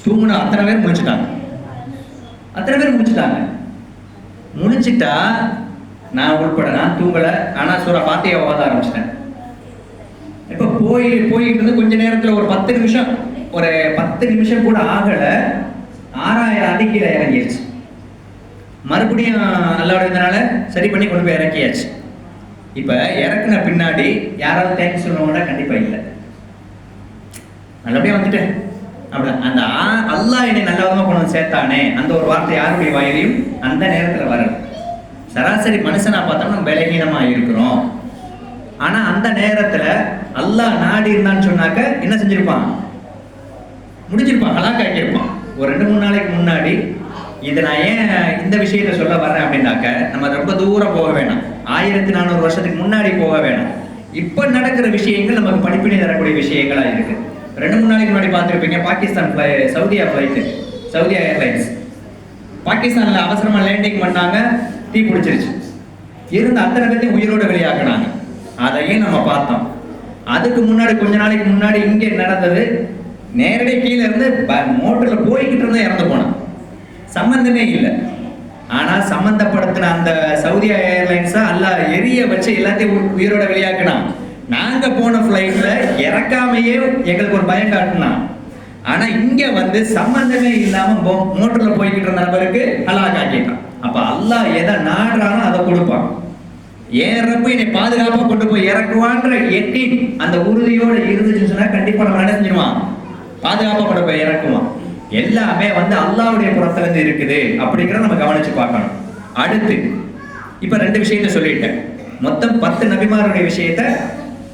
தூங்குன அத்தனை பேர் முடிச்சுட்டா நான் உள்பட நான் தூங்கலை. ஆனால் சூரா ஃபாத்திஹா ஓத ஆரம்பிச்சிட்டேன். இப்போ போயிட்டு இருந்து கொஞ்ச நேரத்தில் ஒரு 10 நிமிஷம் கூட ஆகலை, 6000 அடி கீழே இறங்கிடுச்சு. மறுபடியும் அல்லாவுடையதுனால சரி பண்ணி கொண்டு போய் இறக்கியாச்சு. இப்போ இறக்குன பின்னாடி யாராவது தேங்க்ஸ் சொல்லுவாங்களா? கண்டிப்பாக இல்லை. நல்லபடியாக வந்துட்டேன் அப்படி அந்த அல்லாஹ் என்னை நல்ல விதமாக கொண்டு வந்து சேர்த்தானே அந்த ஒரு வார்த்தை யாருடைய வாயிலையும் அந்த நேரத்தில் வரல. சராசரி மனுஷனா பார்த்தோம்னா நம்ம பலகீனமாக இருக்கிறோம். ஆனால் அந்த நேரத்தில் அல்லாஹ் நாடி இருந்தான்னு சொன்னாக்க என்ன செஞ்சிருப்பான்? முடிஞ்சிருப்பான், ஹலாக்காக்கியிருப்பான். ஒரு 2-3 நாளைக்கு முன்னாடி இதை நான் ஏன் இந்த விஷயத்த சொல்ல வர்றேன் அப்படின்னாக்க, நம்ம ரொம்ப தூரம் போக வேணாம், 1400 வருஷத்துக்கு முன்னாடி போக வேணாம். இப்போ நடக்கிற விஷயங்கள் நமக்கு படிப்பினை தரக்கூடிய விஷயங்களாக இருக்கு. 2-3 நாளைக்கு முன்னாடி பார்த்துருப்பீங்க, பாகிஸ்தான் சவுதியா ஏர்லைன்ஸ் பாகிஸ்தானில் அவசரமாக லேண்டிங் பண்ணாங்க, தீ பிடிச்சிருச்சு. இருந்த அத்தனை பேர்த்தையும் உயிரோடு வெளியாக்குனாங்க. அதையும் நம்ம பார்த்தோம். அதுக்கு முன்னாடி கொஞ்ச நாளைக்கு முன்னாடி இங்கே நடந்தது, நேரடி கீழே இருந்து மோட்டரில் போய்கிட்டு இருந்தா இறந்து போனான். சம்பந்தமே இல்லை. ஆனால் சம்பந்தப்படுத்தின அந்த சவுதியா ஏர்லைன்ஸா அல்லாஹ் எரிய வச்சு எல்லாத்தையும் உயிரோட வெளியாக்குனான். நாங்கள் போன ஃப்ளைட்டில் இறக்காமையே எங்களுக்கு ஒரு பயம் காட்டினான். ஆனால் இங்கே வந்து சம்பந்தமே இல்லாமல் மோட்டரில் போய்கிட்டு இருந்த நபருக்கு அல்லாஹ் காட்டிட்டான். அப்போ அல்லாஹ் எதை நாடுறானோ அதை கொடுப்பான். ஏன் ரப்பு என்னை பாதுகாப்பாக கொண்டு போய் இறக்குவான்ற எட்டி அந்த உறுதியோடு இருந்துச்சுன்னு சொன்னால் கண்டிப்பாக நம்ம என்ன செஞ்சிருவான்? பாதுகாப்பாக கொண்டு போய் இறக்குவான். எல்லாமே வந்து அல்லாஹ்வுடைய புறத்துல இருந்து இருக்குது அப்படிங்கிறத நம்ம கவனிச்சு பார்க்கணும். அடுத்து இப்ப 2 விஷயத்தை சொல்லிட்டேன். மொத்தம் 10 நபிமாருடைய விஷயத்த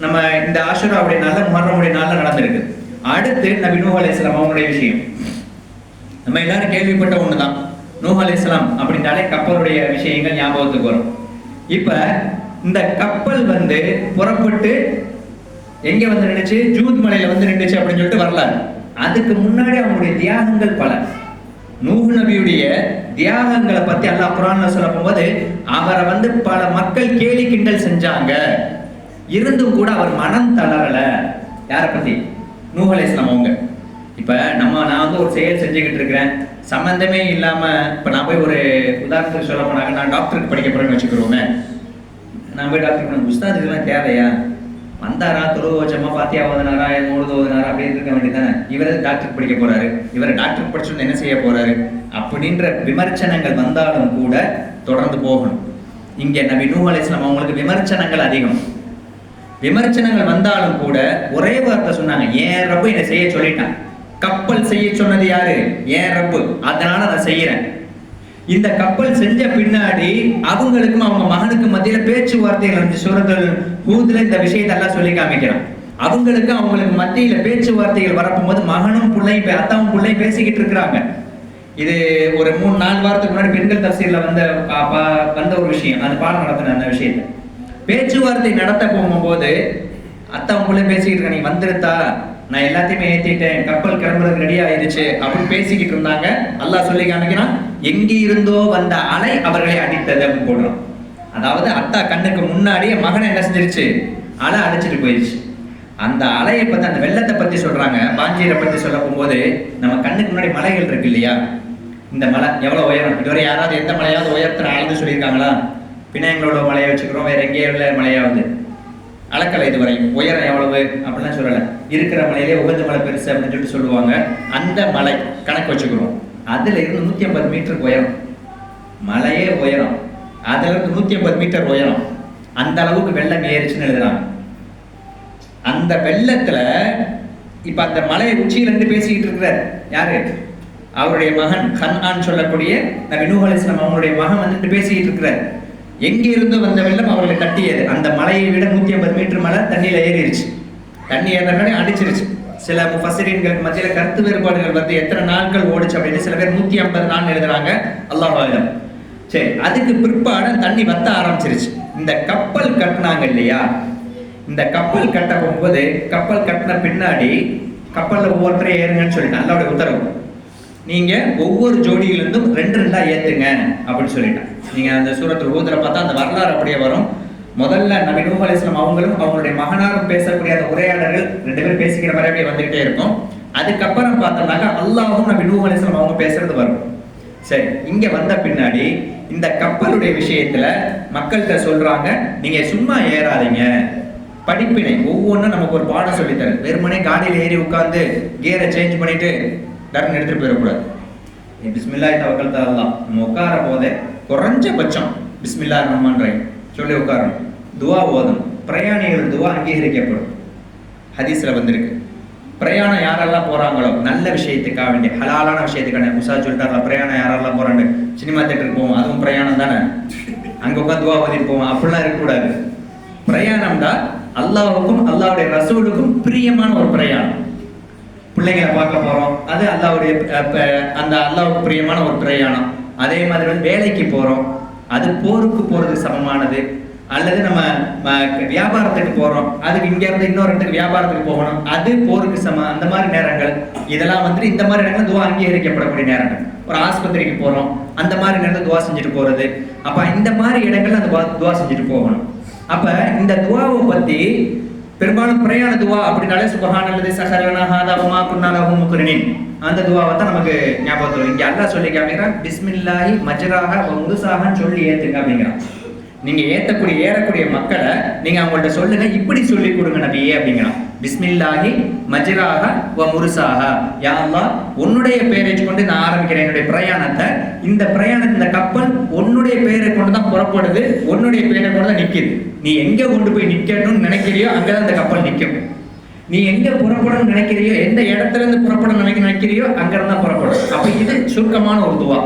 நம்ம இந்த ஆஷுராவுடைய நாள்ல, முஹர்ரமுடைய நாள்ல நடந்திருக்கு. அடுத்து நபி நூஹ் அலைஹிஸ்ஸலாம் அவங்களுடைய விஷயம் நம்ம எல்லாரும் கேள்விப்பட்ட ஒண்ணுதான். நூஹ் அலைஹிஸ்ஸலாம் அப்படின்னாலே கப்பலுடைய விஷயங்கள் ஞாபகத்துக்கு வரும். இப்ப இந்த கப்பல் வந்து புறப்பட்டு எங்க வந்து நின்றுச்சு? ஜூத் மலையில வந்து நின்றுச்சு அப்படின்னு சொல்லிட்டு வரலாறு. அதுக்கு முன்னாடி அவங்களுடைய தியாகங்கள் பல. நூஹ் நபியுடைய தியாகங்களை பத்தி அல்லாஹ் குர்ஆன்ல சொல்லும்போது, அவரை வந்து பல மக்கள் கேலி கிண்டல் செஞ்சாங்க, இருந்தும் கூட அவர் மனம் தளரல. யாரை பத்தி? நூஹ் அலைஹிஸ்ஸலாம் அவங்க. இப்ப நான் வந்து ஒரு செயல் செஞ்சுக்கிட்டு இருக்கிறேன், சம்பந்தமே இல்லாம இப்ப நான் போய் ஒரு உதாரணத்துக்கு சொல்ல போனாங்க, நான் டாக்டருக்கு படிக்க போறேன்னு வச்சுக்கிறோமே, நான் போய் டாக்டருக்கு உஸ்தாத் இதெல்லாம் தேவையா? வந்தாரா, துருவச்சமா பாத்தியா ஓதுனாரா, மூழுது ஓதுனாரா அப்படின்னு இருக்க வேண்டியதானே. இவரை டாக்டருக்கு படிக்க போறாரு, இவரை டாக்டருக்கு படிச்சுட்டு என்ன செய்ய போறாரு அப்படின்ற விமர்சனங்கள் வந்தாலும் கூட தொடர்ந்து போகணும். இங்க நபி நூஹ் அலைஹிஸ்ஸலாம் அவங்களுக்கு விமர்சனங்கள் அதிகம். விமர்சனங்கள் வந்தாலும் கூட ஒரே வார்த்தை சொன்னாங்க, ஏன் ரப்பு என்னை செய்ய சொல்லிட்டான். கப்பல் செய்ய சொன்னது யாரு? ஏன் ரப்பு, அதனால நான் செய்யறேன். இந்த கப்பல் செஞ்ச பின்னாடி அவங்களுக்கும் அவங்க மகனுக்கும் மத்தியில பேச்சுவார்த்தைகள் இருந்துச்சு. சூரத்துல் ஹூத்ல இந்த விஷயத்தை எல்லாம் சொல்லி காமிக்கிறான். அவங்களுக்கு மத்தியில பேச்சுவார்த்தைகள் வரப்போது மகனும் பிள்ளையும் அத்தாவும் பிள்ளையும் பேசிக்கிட்டு இருக்கிறாங்க. இது ஒரு 3-4 வாரத்துக்கு முன்னாடி பெண்கள் தஃசீர்ல வந்த ஒரு விஷயம். அது பாடம் நடத்தின அந்த விஷயத்தை பேச்சுவார்த்தை நடத்த போகும்போது அத்தாவும் பிள்ளையும் பேசிக்கிட்டு இருக்காங்க, நீ வந்துருத்தா, நான் எல்லாத்தையுமே ஏத்திட்டேன், கப்பல் கிளம்புறதுக்கு ரெடி ஆயிடுச்சு அப்படின்னு பேசிக்கிட்டு இருந்தாங்க. அல்லாஹ் சொல்லி காமிக்கிறான், எங்கே இருந்தோ வந்த அலை அவர்களை அடித்தது அப்படின்னு போடுறான். அதாவது அத்தா கண்ணுக்கு முன்னாடி மகனை என்ன செஞ்சிருச்சு? அலை அடிச்சுட்டு போயிடுச்சு. அந்த அலையை பத்தி, அந்த வெள்ளத்தை பத்தி சொல்றாங்க. பாஞ்சீரை பத்தி சொல்ல போகும்போது, நம்ம கண்ணுக்கு முன்னாடி மலைகள் இருக்கு இல்லையா, இந்த மலை எவ்வளவு உயரம்? இதுவரை யாராவது எந்த மலையாவது உயரத்தை அளந்து சொல்லியிருக்காங்களா? பினாங்களோட மலையை வச்சுக்கிறோம், வேற எங்கேயோ உள்ள மலையாவது அளக்கலை இதுவரை உயரம் எவ்வளவு அப்படிலாம் சொல்லலை. இருக்கிற மலையிலே உகந்த மலை பெருசு அப்படின்னு சொல்லிட்டு சொல்லுவாங்க. அந்த மலை கணக்கு வச்சுக்கிறோம். அதுல இருந்து 150 மீட்டருக்கு உயரம், மலையே உயரம். அதுல இருந்து 150 மீட்டர் உயரம். அந்த அளவுக்கு வெள்ளம் ஏறிச்சுன்னு எழுதுறாங்க. அந்த வெள்ளத்துல இப்ப அந்த மலை உச்சியில இருந்து பேசிக்கிட்டு இருக்கிற யாரு? அவருடைய மகன் கன்ஆன் சொல்லக்கூடிய நபி நூஹ் அலைஹிஸ்ஸலாம் அவங்களுடைய மகன் வந்துட்டு பேசிக்கிட்டு இருக்கிறார். எங்கிருந்து வந்த வெள்ளம் அவர்களை தட்டியது. அந்த மலையை விட 150 மீட்டர் மலை தண்ணியில ஏறிடுச்சு. தண்ணி ஏறினாலே அடிச்சிருச்சு. சில முஃபஸ்ஸிரீன்களுக்கு மத்தியில கருத்து வேறுபாடுகள் வந்து எத்தனை நாட்கள் ஓடுச்சு அப்படின்னு சில பேர் 150 நாள் எழுதுறாங்க. அல்லாஹ் ஆலம். சரி, அதுக்கு பிற்பாடு தண்ணி வத்த ஆரம்பிச்சிருச்சு. இந்த கப்பல் கட்டினாங்க இல்லையா, இந்த கப்பல் கட்ட போகும்போது கப்பல் கட்டின பின்னாடி கப்பல்ல ஒவ்வொருத்தரையும் ஏறுங்கன்னு சொல்லிட்டு அல்லாஹ்வுடைய உத்தரவு. நீங்க ஒவ்வொரு ஜோடியிலிருந்தும் 2 ஏத்துங்க அப்படின்னு சொல்லிட்டான். நீங்க அந்த சூரத்துல் ஹூத்ல பார்த்தா அந்த வரலாறு அப்படியே வரும். முதல்ல நபி நூஹ் அலைஹிஸ்ஸலாம் அவங்களும் அவங்களுடைய மகனாரும் பேசக்கூடிய அந்த உரையாடல்கள் 2 பேரும் பேசிக்கிற மாதிரி அப்படியே வந்துகிட்டே இருக்கும். அதுக்கப்புறம் பார்த்தோம்னாக்கா அல்லாஹும் நபி நூஹ் அலைஹிஸ்ஸலாம் அவங்க பேசுறது வரும். சரி, இங்க வந்த பின்னாடி இந்த கப்பலுடைய விஷயத்துல மக்கள்கிட்ட சொல்றாங்க, நீங்க சும்மா ஏறாதீங்க, படிப்பினை ஒவ்வொன்றும் நமக்கு ஒரு பாடம் சொல்லித்தரு. வெறுமனே காடியில் ஏறி உட்கார்ந்து கியரை சேஞ்ச் பண்ணிட்டு டர்ன் எடுத்துட்டு போயிடக்கூடாது. பிஸ்மில்லாஹி தவக்கல்து அல்லாஹ், நம்ம உட்கார போதே குறைஞ்சபட்சம் பிஸ்மில்லாஹிர் ரஹ்மானிர் ரஹீம் சொல்லி உட்காரணும். துவா ஓதணும். பிரயாணிகள் துவா அங்கீகரிக்கப்படும். ஹதீஸ்ல வந்திருக்கு. பிரயாணம் யாரெல்லாம் போறாங்களோ நல்ல விஷயத்துக்காக வேண்டிய ஹலாலான விஷயத்துக்கான முசா சொல்லிட்டாங்க. பிரயாணம் யாரெல்லாம் போறாங்க, சினிமா தியேட்டருக்கு போவோம், அதுவும் பிரயாணம் தானே, அங்க உட்காந்து துவா ஓதிட்டு போவோம், அப்படிலாம் இருக்கக்கூடாது. பிரயாணம் தான் அல்லாஹ்வுக்கும் அல்லாஹ்வுடைய ரசூலுக்கும் பிரியமான ஒரு பிரயாணம். பிள்ளைங்களை பார்க்க போறோம், அது அல்லாஹ்வுடைய அந்த அல்லாஹ்வுக்கு பிரியமான ஒரு பிரயாணம். அதே மாதிரி வந்து வேலைக்கு போறோம், அது போருக்கு போறது சமமானது. அல்லது நம்ம வியாபாரத்துக்கு போறோம், அதுக்கு இங்க இருந்து இன்னொரு இடத்துக்கு வியாபாரத்துக்கு போகணும், அது போருக்கு சம. அந்த மாதிரி நேரங்கள் இதெல்லாம் வந்து இந்த மாதிரி இடங்கள் துவா அங்கீகரிக்கப்படக்கூடிய நேரங்கள். ஒரு ஆஸ்பத்திரிக்கு போறோம், அந்த மாதிரி நேரத்தில் துவா செஞ்சுட்டு போறது. அப்ப இந்த மாதிரி இடங்கள் அந்த துவா செஞ்சுட்டு போகணும். அப்ப இந்த துவாவை பத்தி பெரும்பாலும் பிரயாண துவா அப்படின்னாலே சுப்ஹானல்லதி ஸஹரலனா ஹாதா வமா குன்னா லஹு முக்ரினீன், அந்த துவாவை தான் நமக்கு ஞாபகத்துல. இங்க அல்லாஹ் சொல்லி காமிக்கிறான், பிஸ்மில்லாஹி மஜ்ராஹா வ முர்சாஹான்னு சொல்லி ஏத்துங்க அப்படிங்கிறான். நீங்க ஏறக்கூடிய மக்களை நீங்க அவங்கள்ட்ட சொல்லுங்க, இப்படி சொல்லி கொடுங்க நபியே அப்படிங்கிறான். பிஸ்மில்லாஹி மஜ்ராஹா வ முர்சாஹா, யா அல்லாஹ் உன்னுடைய பெயரை கொண்டு நான் ஆரம்பிக்கிறேன் என்னுடைய பிரயாணத்தை. இந்த பிரயாணம், இந்த கப்பல் உன்னுடைய பெயரை கொண்டு தான் புறப்படுது, உன்னுடைய பெயரை கொண்டு தான் நிக்குது. நீ எங்க கொண்டு போய் நிக்கணும்னு நினைக்கிறியோ அங்கதான் இந்த கப்பல் நிற்கும். நீ எங்க புறப்படணும்னு நினைக்கிறியோ, எந்த இடத்துல இருந்து புறப்படணும் நினைக்கிறியோ அங்கிருந்து தான் புறப்படும். அப்ப இது சுருக்கமான ஒரு துவா.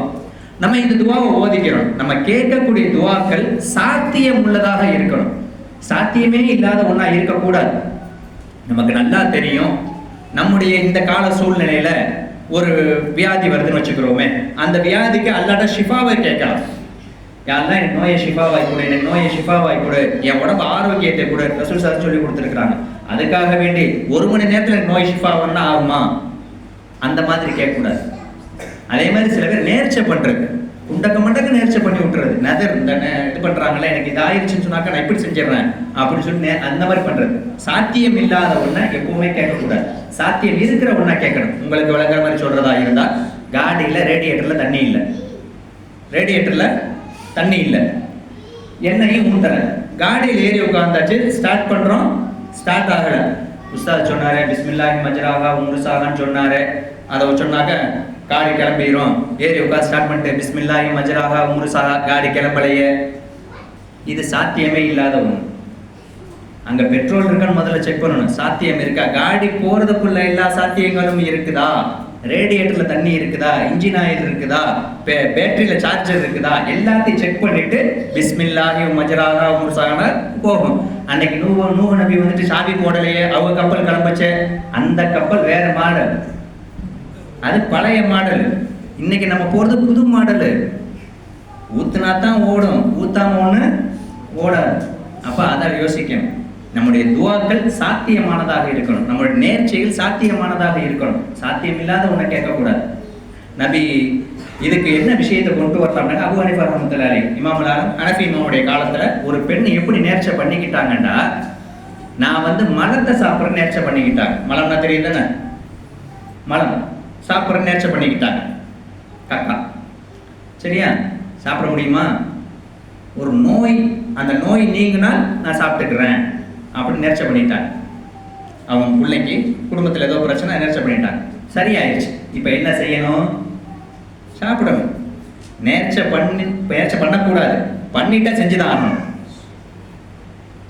நம்ம இந்த துவாவை ஓதிக்கிறோம். நம்ம கேட்கக்கூடிய துவாக்கள் சாத்தியம் உள்ளதாக இருக்கணும். சாத்தியமே இல்லாத ஒண்ணா இருக்கக்கூடாது. நமக்கு நல்லா தெரியும், நம்முடைய இந்த கால சூழ்நிலையில ஒரு வியாதி வருதுன்னு வச்சுக்கிறோமே, அந்த வியாதிக்கு அல்லாஹ்ட்ட ஷிஃபாவை கேட்கலாம். யாரெல்லாம் எனக்கு நோயை ஷிஃபாவாய் கொடு, எனக்கு நோயை ஷிஃபாவாய் கொடு, என் உடம்பு ஆரோக்கியத்தை கூட ரசூல் சார் சொல்லி கொடுத்துருக்காங்க. அதுக்காக வேண்டி 1 மணி நேரத்தில் எனக்கு நோய் ஷிஃபாவன்னா ஆகுமா, அந்த மாதிரி கேட்கக்கூடாது. அதே மாதிரி சில பேர் நேர்ச்சை பண்றது, மண்டக்கு நேர்ச்சை பண்ணி விட்டுறது. நதர் இந்த இது பண்றாங்களே, எனக்கு இது ஆயிடுச்சுன்னு சொன்னாக்கா நான் இப்படி செஞ்சிடறேன் அப்படின்னு சொல்லி அந்த மாதிரி பண்றது. சாத்தியம் இல்லாத ஒண்ணா எப்பவுமே கேட்கக்கூடாது. சாத்தியம் இருக்கிற ஒண்ணா கேட்கணும். உங்களுக்கு விளங்குற மாதிரி சொல்றதா இருந்தா, காடியில ரேடியேட்டர்ல தண்ணி இல்லை, ரேடியேட்டர்ல தண்ணி இல்லை, எண்ணெயும் ஊத்தல, காடியில் ஏறி உட்காந்தாச்சு, ஸ்டார்ட் பண்றோம், ஸ்டார்ட் ஆகல. உஸ்தாத் சொன்னாரு பிஸ்மில்லாஹி மஜ்ராஹா வ முர்சாஹான்னு சொன்னாரு. அதை சொன்னாக்க காடி கிளம்பிடும். ஏறி உட்காந்து ஸ்டார்ட் பண்ணிட்டு பிஸ்மில்லாஹி மஜ்ராஹா வ முர்சாஹா, காடி கிளம்பலையே. இது சாத்தியமே இல்லாத ஒண்ணு. அங்க பெட்ரோல் இருக்கான்னு முதல்ல செக் பண்ணணும். சாத்தியம் இருக்கா? காடி போறதுக்குள்ள எல்லா சாத்தியங்களும் இருக்குதா? ரேடியேட்டர்ல தண்ணி இருக்குதா, இன்ஜின் ஆயில் இருக்குதா, பேட்டரியில சார்ஜர் இருக்குதா, எல்லாத்தையும் செக் பண்ணிட்டு பிஸ்மில்லாஹி மஜ்ராஹா வ முர்சாஹா போகும். அன்னைக்கு நூஹ் நபி வந்துட்டு சாவி போடலையே, அவங்க கப்பல் கிளம்பச்சே, அந்த கப்பல் வேற மாடல், அது பழைய மாடல். இன்னைக்கு நம்ம போறது புது மாடல். ஊத்துனா தான் ஓடும், ஊத்தாம ஒண்ணு ஓடாது. அப்ப அதை யோசிக்கணும். நம்முடைய துவாக்கள் சாத்தியமானதாக இருக்கணும், நம்முடைய நேர்ச்சைகள் சாத்தியமானதாக இருக்கணும். சாத்தியம் இல்லாத ஒன்றை கேட்கக்கூடாது. நபி இதுக்கு என்ன விஷயத்தை கொண்டு வரலாம்னா, அபூ ஹனீஃபா ரஹ்மத்துல்லாஹி அலைஹி, இமாமுல் ஆலம் ஹனஃபி இமாமுடைய காலத்துல ஒரு பெண் எப்படி நேர்ச்சை பண்ணிக்கிட்டாங்கன்னா, நான் வந்து மலத்தை சாப்பிட்ற நேர்ச்சை பண்ணிக்கிட்டாங்க. மலம்னா தெரியும் தானே, மலம் சாப்பிட்ற நேர்ச்சை பண்ணிக்கிட்டாங்க. காக்கா சரியா, சாப்பிட முடியுமா? ஒரு நோய், அந்த நோய் நீங்கினால் நான் சாப்பிட்டுக்கிறேன் அப்படின்னு நேர்ச்சை பண்ணிட்டாங்க. அவங்க பிள்ளைக்கு குடும்பத்தில் ஏதோ பிரச்சனை, நேர்ச்சை பண்ணிட்டாங்க, சரியாயிடுச்சு. இப்போ என்ன செய்யணும்? சாப்பிடணும். நேர்ச்சை பண்ணக்கூடாது, பண்ணிட்டா செஞ்சுதான் ஆகணும்.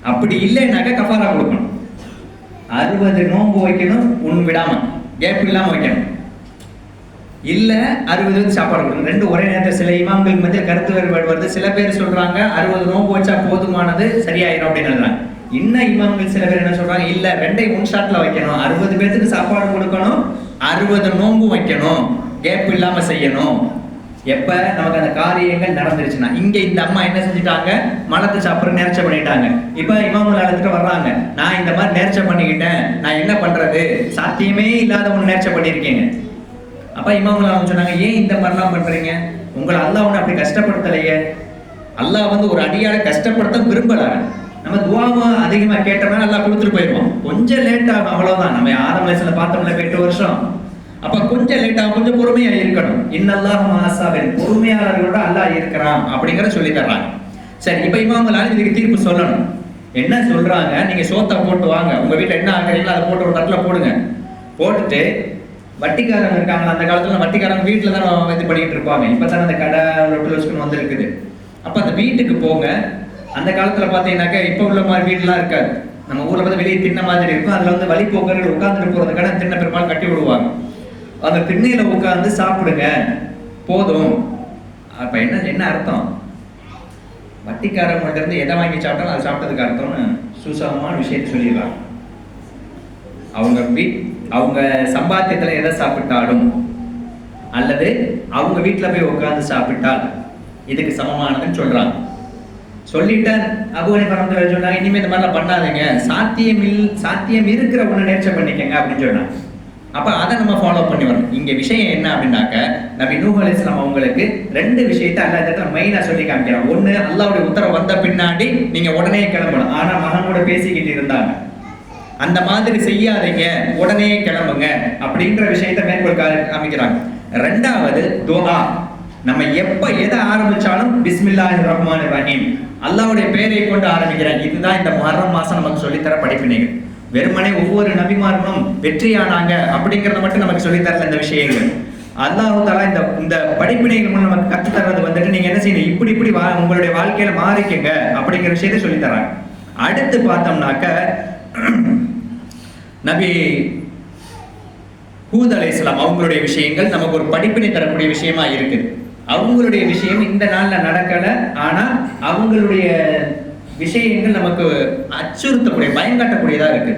அப்படி இல்லைன்னாக்கா கஃபாரா கொடுக்கணும். 60 நோன்பு வைக்கணும், விடாம கேப் இல்லாம வைக்கணும். இல்ல 60 வந்து சாப்பாடு கொடுக்கணும். ரெண்டு ஒரே நேரத்தில். சில இமாம்களுக்கு மத்தியில் கருத்து வேறுபாடு வருது. சில பேர் சொல்றாங்க 60 நோன்பு வச்சா போதுமானது, சரியாயிரும் அப்படின்னு. இன்னும் இமாம்கள் சில பேர் என்ன சொல்றாங்க, இல்ல 2ஐயும் ஒன் ஷாட்ல வைக்கணும், 60 பேருக்கு சாப்பாடு கொடுக்கணும், 60 நோன்பு வைக்கணும், கேப் இல்லாம செய்யணும். எப்ப நமக்கு அந்த காரியங்கள் நடந்துருச்சுன்னா. இங்க இந்த அம்மா என்ன செஞ்சுட்டாங்க, மலத்தை சாப்பிட நேர்ச்சை பண்ணிட்டாங்க. இப்ப இமாமுல் அழைச்சிட்டு வர்றாங்க, நான் இந்த மாதிரி நேர்ச்சை பண்ணிக்கிட்டேன், நான் என்ன பண்றது, சாத்தியமே இல்லாத ஒண்ணு நேர்ச்சை பண்ணிருக்கீங்க. அப்ப இமாமுல் சொன்னாங்க, ஏன் இந்த மாதிரிலாம் பண்றீங்க, உங்களை அல்லாஹ் ஒண்ணு அப்படி கஷ்டப்படுத்தலையே, அல்லாஹ் வந்து ஒரு அடியாரை கஷ்டப்படுத்த விரும்பல. நம்ம துவாவை அதிகமா கேட்டோம்னா அல்லாஹ் கொடுத்துட்டு போயிடுவோம். கொஞ்சம் லேட் ஆகும், அவ்வளவுதான். நம்ம ஆரம்ப வயசுல பார்த்தோம்ல 8 வருஷம், அப்ப கொஞ்சம் லேட் ஆகும், கொஞ்சம் பொறுமையா இருக்கணும். இன்னல்லாஹ் மஅஸ்ஸாபிரின், பொறுமையாளர்களோட அல்லாஹ் இருக்கிறான் அப்படிங்கறத சொல்லி தர்றாங்க. சரி, இப்ப இமாமுல் இதுக்கு தீர்ப்பு சொல்லணும். என்ன சொல்றாங்க, நீங்க சோத்தை போட்டு வாங்க, உங்க வீட்டுல என்ன ஆக்குறீங்களோ அதை போட்டு ஒரு தட்டுல போடுங்க. போட்டுட்டு வட்டிக்காரங்க இருக்காங்களா, அந்த காலத்துல வட்டிக்காரங்க வீட்டுல தான் இது பண்ணிட்டு இருப்பாங்க. இப்பதானே அந்த கடை ரொட்டி வச்சுக்கணும் வந்து இருக்குது. அப்ப அந்த வீட்டுக்கு போங்க. அந்த காலத்துல பாத்தீங்கன்னாக்க இப்ப உள்ள மாதிரி வீட்டுலாம் இருக்காது. நம்ம ஊர்ல வந்து வெளியே திண்ண மாதிரி இருக்கும். அதுல வந்து வழிபோக்கர்கள் உட்கார்ந்துட்டு போறதுக்கான திண்ணை பெரும்பாலும் கட்டி விடுவாங்க. அந்த திண்ணையில உட்கார்ந்து சாப்பிடுங்க போதும். அப்ப என்ன அர்த்தம், வட்டிக்காரங்க இருந்து எதை வாங்கி சாப்பிட்டாலும் அதை சாப்பிட்டதுக்கு அர்த்தம்னு சுசமமான விஷயத்தை சொல்லிடுறாங்க. அவங்க சம்பாத்தியத்துல எதை சாப்பிட்டாலும் அல்லது அவங்க வீட்டுல போய் உட்கார்ந்து சாப்பிட்டால் இதுக்கு சமமானதுன்னு சொல்றாங்க. சொல்லிட்டேன் அபூ ஹனீஃபா ரஹ்மத்துல்லாஹி சொன்னாங்க, இனிமே இந்த மாதிரிலாம் பண்ணாதீங்க, சாத்தியம் இருக்கிற ஒண்ணு நேர்ச்சை பண்ணிக்கங்க அப்படின்னு சொன்னாங்க. அப்ப அதை நம்ம ஃபாலோ பண்ணி வரணும். இங்க விஷயம் என்ன அப்படின்னாக்க, நபி நூஹ் அலைஹிஸ்ஸலாம் அவங்களுக்கு 2 விஷயத்தை அல்லாஹ் இந்த இடத்துல மெயினா சொல்லி காமிக்கிறான். ஒண்ணு, அல்லாஹ்வுடைய உத்தரவு வந்த பின்னாடி நீங்க உடனே கிளம்பணும். ஆனா மகனோட பேசிக்கிட்டு இருந்தாங்க, அந்த மாதிரி செய்யாதீங்க, உடனே கிளம்புங்க அப்படின்ற விஷயத்தை மேற்கோள் காமிக்கிறாங்க. 2வது துஆ. நம்ம எப்ப எதை ஆரம்பிச்சாலும் பிஸ்மில்லாஹிர் ரஹ்மானிர் ரஹீம், அல்லாஹ்வுடைய பெயரை கொண்டு ஆரம்பிக்கிறாங்க. இதுதான் இந்த முஹர்ரம் மாசம் நமக்கு சொல்லித்தர படிப்பினைகள். வெறுமனே ஒவ்வொரு நபிமார்களும் வெற்றியானாங்க அப்படிங்கறத மட்டும் நமக்கு சொல்லித்தரல இந்த விஷயங்கள். அல்லாஹ் தஆலா இந்த படிப்பினைகள் மூலம் நமக்கு கத்து தர்றது வந்துட்டு நீங்க என்ன செய்யணும், இப்படி உங்களுடைய வாழ்க்கையில மாறிக்கங்க அப்படிங்கிற விஷயத்தை சொல்லி தர்றாங்க. அடுத்து பார்த்தோம்னாக்க நபி ஹூத் அலைஹிஸ்ஸலாம் அவங்களுடைய விஷயங்கள் நமக்கு ஒரு படிப்பினை தரக்கூடிய விஷயமா இருக்குது. அவங்களுடைய விஷயம் இந்த நாள்ல நடக்கல, ஆனா அவங்களுடைய விஷயங்கள் நமக்கு அச்சுறுத்தக்கூடிய பயங்காட்டக்கூடியதா இருக்கு.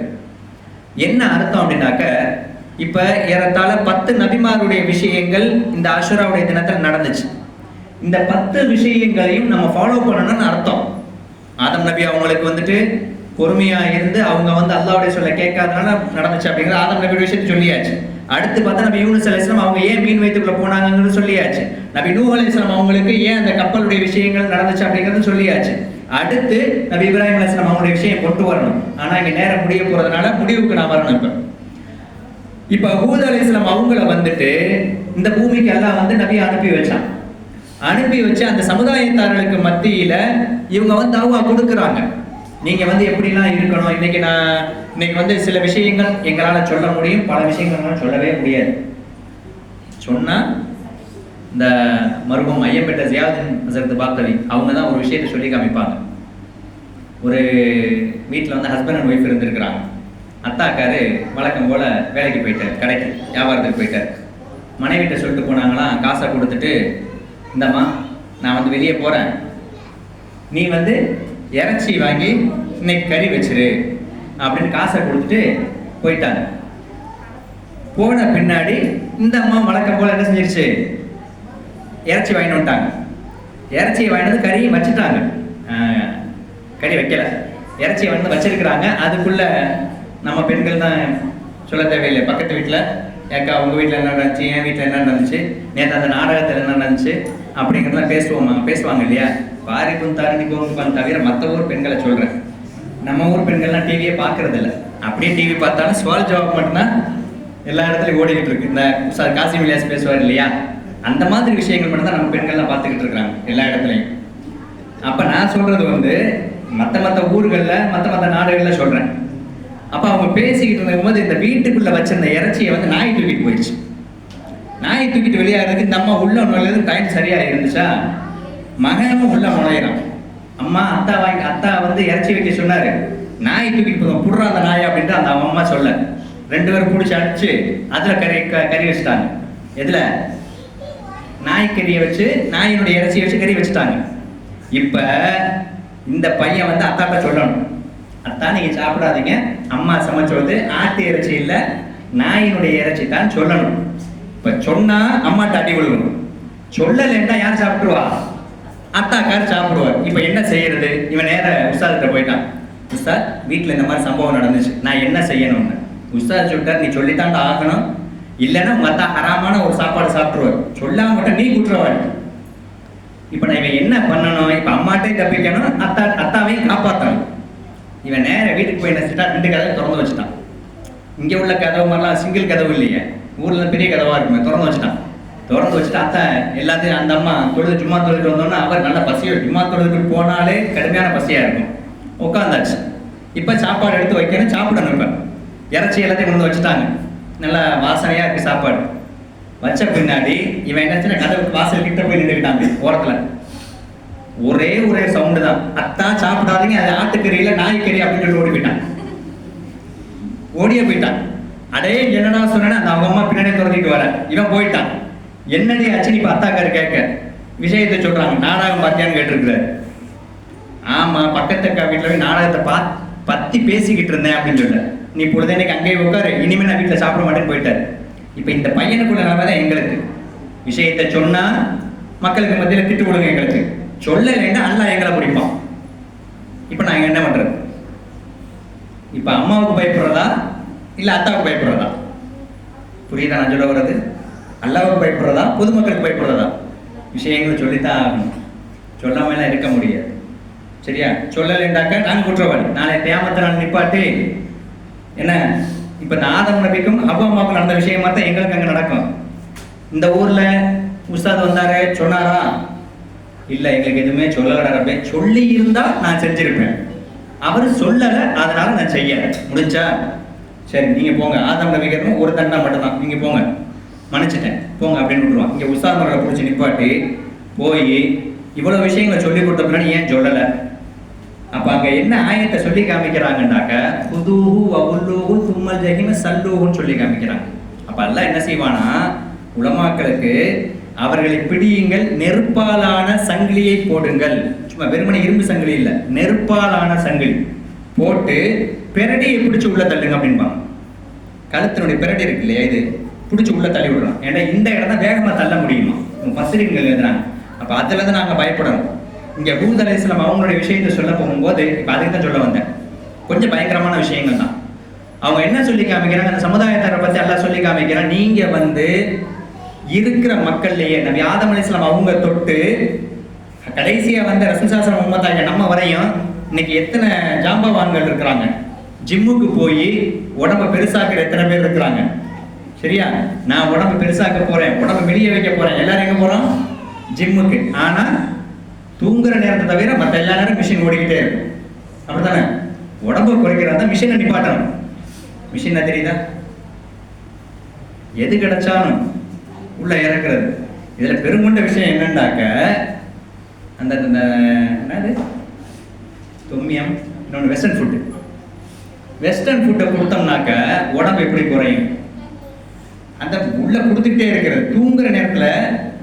என்ன அர்த்தம் அப்படின்னாக்க, இப்ப ஏறத்தாழ 10 நபிமாருடைய விஷயங்கள் இந்த அஷூராவுடைய தினத்தில் நடந்துச்சு. இந்த 10 விஷயங்களையும் நம்ம ஃபாலோ பண்ணணும்னு அர்த்தம். ஆதம் நபி அவங்களுக்கு வந்துட்டு பொறுமையா இருந்து அவங்க வந்து அல்லாஹ்வுடைய சொல்ல கேட்காதனால நடந்துச்சு அப்படிங்கிற ஆதம் நபியோட விஷயத்தை சொல்லியாச்சு. அடுத்து பார்த்தா நபி யூனுஸ் அலைஹிஸ்ஸலாம் அவங்க ஏன் மீன் வயிற்றுக்குள்ள போனாங்கன்னு சொல்லியாச்சு. நபி நூஹ் அலைஹிஸ்ஸலாம் அவங்களுக்கு ஏன் அந்த கப்பலுடைய விஷயங்கள் நடந்துச்சு அப்படிங்கிறது சொல்லியாச்சு. அடுத்து நபி இப்ராஹிம் அலைஹிஸ்ஸலாம் அவங்களுடைய விஷயம் கொண்டு வரணும். ஆனா இங்க நேரம் முடிய போறதுனால முடிவுக்கு நான் வரணும். இப்ப ஹூத் அலைஹிஸ்ஸலாம் அவங்கள வந்துட்டு இந்த பூமிக்கு அல்லாஹ் வந்து நபியை அனுப்பி வச்சான். அனுப்பி வச்சு அந்த சமுதாயத்தார்களுக்கு மத்தியில இவங்க வந்து தாவா கொடுக்குறாங்க. நீங்க வந்து எப்படிலாம் இருக்கணும். இன்னைக்கு வந்து சில விஷயங்கள் எங்களால சொல்ல முடியும், பல விஷயங்கள் சொல்லவே முடியாது. சொன்னா இந்த மருமம் ஐயம்பேட்டை ஜியாவுதீன் ஹஸரத் பாக்கவி அவங்க தான் ஒரு விஷயத்தை சொல்லி காமிப்பாங்க. ஒரு வீட்டில் வந்து ஹஸ்பண்ட் அண்ட் ஒய்ஃப் இருந்திருக்கிறாங்க. அத்தாக்காரு வழக்கம் போல வேலைக்கு போயிட்டார், கடைக்கு வியாபாரத்துக்கு போயிட்டார். மனைவிட்ட சொல்லிட்டு போனாங்களாம், காசை கொடுத்துட்டு, இந்தம்மா நான் வந்து வெளியே போறேன், நீ வந்து இறைச்சி வாங்கி இன்னைக்கு கறி வச்சிரு அப்படின்னு காசை கொடுத்துட்டு போயிட்டாங்க. போன பின்னாடி இந்த அம்மா வழக்கம் போல என்ன செஞ்சிருச்சு, இறைச்சி வாங்கிட்டு வந்துட்டாங்க. இறைச்சியை வாங்கிட்டு வந்து கறியை வச்சுட்டாங்க. கறி வைக்கல, இறைச்சியை வந்து வச்சிருக்கிறாங்க. அதுக்குள்ள நம்ம பெண்கள் தான் சொல்ல தேவையில்லை. பக்கத்து வீட்டில் ஏக்கா உங்கள் வீட்டில் என்ன நடந்துச்சு, என் வீட்டில் என்ன நடந்துச்சு, நேற்று அந்த நாடகத்தில் என்ன நடந்துச்சு அப்படிங்கிறதெல்லாம் பேசுவாங்க இல்லையா. பாரிக்கும் தாரிக்கும் தவிர மற்ற ஊர் பெண்களை சொல்கிறேன். நம்ம ஊர் பெண்கள்லாம் டிவியே பார்க்கறது இல்லை. அப்படியே டிவி பார்த்தாலும் ஸ்வால் ஜவாப் மட்டும்தான் எல்லா இடத்துலையும் ஓடிக்கிட்டு இருக்கு. இந்த காசிம் இலியாஸ் பேசுவார் இல்லையா, அந்த மாதிரி விஷயங்கள் மட்டும் தான் நம்ம பெண்கள்லாம் பார்த்துக்கிட்டு இருக்கிறாங்க எல்லா இடத்துலையும். அப்போ நான் சொல்கிறது வந்து மற்ற ஊர்களில் மற்ற நாடுகளில் சொல்கிறேன். அப்போ அவங்க பேசிக்கிட்டு இருக்கும்போது இந்த வீட்டுக்குள்ளே வச்சிருந்த இறைச்சியை வந்து நாய் தூக்கிட்டு போயிடுச்சு. நாய் தூக்கிட்டு வெளியாகிறதுக்கு இந்த அம்மா உள்ள நுழையிறது டைம் சரியாக இருந்துச்சா, மகனும் உள்ள நுழையிறான். அம்மா அத்தா வந்து இறைச்சி வைக்க சொன்னாரு, நாய் தூக்கிட்டு போதும் புடுறா அந்த நாய் அப்படின்ட்டு அந்த அம்மா சொல்ல 2 பேரும் பிடிச்சி அடிச்சு அதில் கறி வச்சுட்டாங்க. எதில் நாய்க்கறியை வச்சு நாயினுடைய இறைச்சியை வச்சு கறி வச்சுட்டாங்க. இப்போ இந்த பையன் வந்து அத்தாட்ட சொல்லணும், அத்தா நீங்கள் சாப்பிடாதீங்க, அம்மா சமைச்சது ஆட்டு இறைச்சி இல்லை நாயினுடைய இறைச்சி தான் சொல்லணும். இப்போ சொன்னால் அம்மாட்ட அடி விழுகணும், சொல்லலைன்னா யார் சாப்பிடுவா? அத்தாக்கார் சாப்பிடுவார். இப்போ என்ன செய்யறது? இவன் நேர உஸ்தாதிட்ட போயிட்டான். உஸ்தாத், வீட்டில் இந்த மாதிரி சம்பவம் நடந்துச்சு, நான் என்ன செய்யணும்னு. உஸ்தாத் சொல்லிட்டார், நீ சொல்லித்தாண்டா ஆகணும், இல்லைன்னா உங்க அத்தா ஹராமான ஒரு சாப்பாடு சாப்பிடுவார், சொல்லாம மட்டும் நீ குற்றவாளி. இப்போ நான் இவன் என்ன பண்ணணும்? இப்போ அம்மாட்டையும் தப்பிக்கணும், அத்தாவையும் காப்பாற்றணும். இவன் நேர வீட்டுக்கு போய் என்ன செஞ்சுட்டா, 2 கதவை திறந்து வச்சுட்டான். இங்கே உள்ள கதவு மாதிரிலாம் சிங்கிள் கதவு இல்லையே, ஊரில் பெரிய கதவாக இருக்குமே, திறந்து வச்சுட்டான். திறந்து வச்சுட்டு அத்தை எல்லாத்தையும் அந்த அம்மா தொழுது ஜும்மா தொழுதுட்டு வந்தோன்னா அவர் நல்ல பசியோடு, ஜும்மா தொழுதுட்டு போனாலே கடுமையான பசியாக இருக்கும். உட்காந்தாச்சு. இப்போ சாப்பாடு எடுத்து வைக்கணும், சாப்பிடணும். இப்போ இறைச்சி எல்லாத்தையும் கொண்டு வச்சுட்டாங்க, நல்லா வாசனையாக இருக்குது சாப்பாடு. வச்ச பின்னாடி இவன் என்னாச்சுன்னா கதவு வாசல் கிட்ட போய் நின்றுக்கிட்டான் ஓரத்தில். ஒரே சவுண்டு தான், அத்தா சாப்பிடாதீங்க, அது ஆட்டுக்கறியில் நாய்க்கறி அப்படின்னு சொல்லி ஓடி போயிட்டான். ஓடியே போயிட்டான். அடே என்னடா சொன்னேன்னு அந்த அவங்க அம்மா பின்னாடியே துறந்திட்டு வர. இவன் போயிட்டான். என்னடி ஆச்சு? இப்போ அத்தாக்காரு கேட்க விஷயத்தை சொல்றாங்க. நாடகம் பார்த்தியான்னு கேட்டிருக்கிறாரு. ஆமா, பக்கத்தக்கா வீட்டில் போய் நாடகத்தை பத்தி பேசிக்கிட்டு இருந்தேன் அப்படின்னு சொல்ல. நீ பொழுதுனைக்கு அங்கேயே உட்காரு, இனிமே நான் வீட்டில் சாப்பிட மாட்டேன்னு போயிட்டாரு. இப்போ இந்த பையனுக்குள்ள தான் எங்களுக்கு விஷயத்தை சொன்னா மக்களுக்கு மத்தியில் திட்டு கொடுங்க, எங்களுக்கு சொல்லலைன்னா அல்லாஹ் எங்களை பிடிப்பான். இப்போ நாங்கள் என்ன பண்றது? இப்போ அம்மாவுக்கு பயப்படுறதா இல்லை அத்தாவுக்கு பயப்படுறதா? புரியுதா நான் சொல்ல வர்றது? அல்லாவுக்கு பயப்படுறதா பொதுமக்களுக்கு பயப்படுறதா? விஷயங்களை சொல்லித்தான் ஆகணும், சொல்லாமலாம் இருக்க முடியாது. சரியா? சொல்லலைண்டாக்க நாங்கள் குற்றவாளி. நாளை கியாமத்தை நான் நிப்பாட்டி என்ன, இப்போ இந்த ஆதம் நபிக்கும் அவ்வா அம்மாவுக்கும் நடந்த விஷயமா தான் எங்களுக்கு அங்கே நடக்கும். இந்த ஊரில் உஸ்தாத் வந்தாரு, சொன்னாரா? இல்லை, எங்களுக்கு எதுவுமே சொல்லலை. சொல்லி இருந்தால் நான் செஞ்சிருப்பேன், அவர் சொல்லலை, அதனால நான் செய்யலை. முடிஞ்சா சரி நீங்கள் போங்க, ஆதம் நபிக்கும் ஒரு தண்டனை மட்டும்தான், நீங்கள் போங்க, மன்னிச்சிட்டேன் போங்க அப்படின்னு விட்டுருவான். இங்கே உஸ்தாத் மகளை பிடிச்சி நிப்பாட்டி போய் இவ்வளோ விஷயங்களை சொல்லி கொடுத்த பின்னாடி ஏன் சொல்லலை? அப்போ அங்கே என்ன ஆயத்தை சொல்லி காமிக்கிறாங்கன்னாக்க, புதுஹு வவுல்லூஹு தும்மல் ஜஹீம சல்லூஹுன்னு சொல்லி காமிக்கிறாங்க. அப்போ அல்லாஹ் என்ன செய்வானா, உலமாக்களுக்கு அவர்களை பிடியுங்கள், நெருப்பாலான சங்கிலியை போடுங்கள். சும்மா வெறுமனை இரும்பு சங்கிலி இல்லை, நெருப்பாலான சங்கிலி போட்டு பெரடியை பிடிச்சி உள்ள தள்ளுங்க அப்படின்பாங்க. கழுத்தினுடைய பெரடி இருக்கு இல்லையா, இது பிடிச்சி உள்ள தள்ளி விடலாம். ஏன்னா இந்த இடம் தான் வேகமாக தள்ள முடியுமா, பசிரிகள் எழுதுறாங்க. அப்போ அதில் தான் நாங்கள் பயப்படணும். இங்கே ஹூத் அலைஹிஸ்ஸலாம் அவங்களுடைய விஷயத்தை சொல்ல போகும்போது இப்போ அதுக்கு தான் சொல்ல வந்தேன். கொஞ்சம் பயங்கரமான விஷயங்கள் தான். அவங்க என்ன சொல்லி காமிக்கிறாங்க, அந்த சமுதாயத்தை பற்றி எல்லாம் சொல்லி காமிக்கிறாங்க. நீங்கள் வந்து இருக்கிற மக்கள்லேயே நபி ஆதம் அலைஹிஸ்ஸலாம் அவங்க தொட்டு கடைசியாக வந்த ரசூல் ஸல்லல்லாஹு அலைஹி வஸல்லம் நம்ம வரையும் இன்னைக்கு எத்தனை ஜாம்பவான்கள் இருக்கிறாங்க. ஜிம்முக்கு போய் உடம்பை பெருசாக்குற எத்தனை பேர் இருக்கிறாங்க. சரியா? நான் உடம்பு பெருசாக்க போறேன், உடம்பு மெலிய வைக்க போறேன், எல்லாரும் எங்க போறோம்? ஜிம்முக்கு. ஆனா தூங்குற நேரத்தை தவிர மற்ற எல்லா நேரம் மிஷின் ஓடிக்கிட்டே இருக்கும். அப்படித்தானே? உடம்பு குறைக்கிறதா மிஷினை நிப்பாட்டணும். மிஷின் தெரியுதா? எது கிடைச்சாலும் உள்ள இறக்குறது. இதுல பெருங்கொண்ட விஷயம் என்னன்னாக்க, அந்த என்னது தொம்மியம், இன்னொன்று வெஸ்டர்ன் ஃபுட்டு. வெஸ்டர்ன் ஃபுட்டை கொடுத்தோம்னாக்க உடம்பு எப்படி குறையும்? அந்த உள்ள கொடுத்துக்கிட்டே இருக்கிறது. தூங்குற நேரத்தில்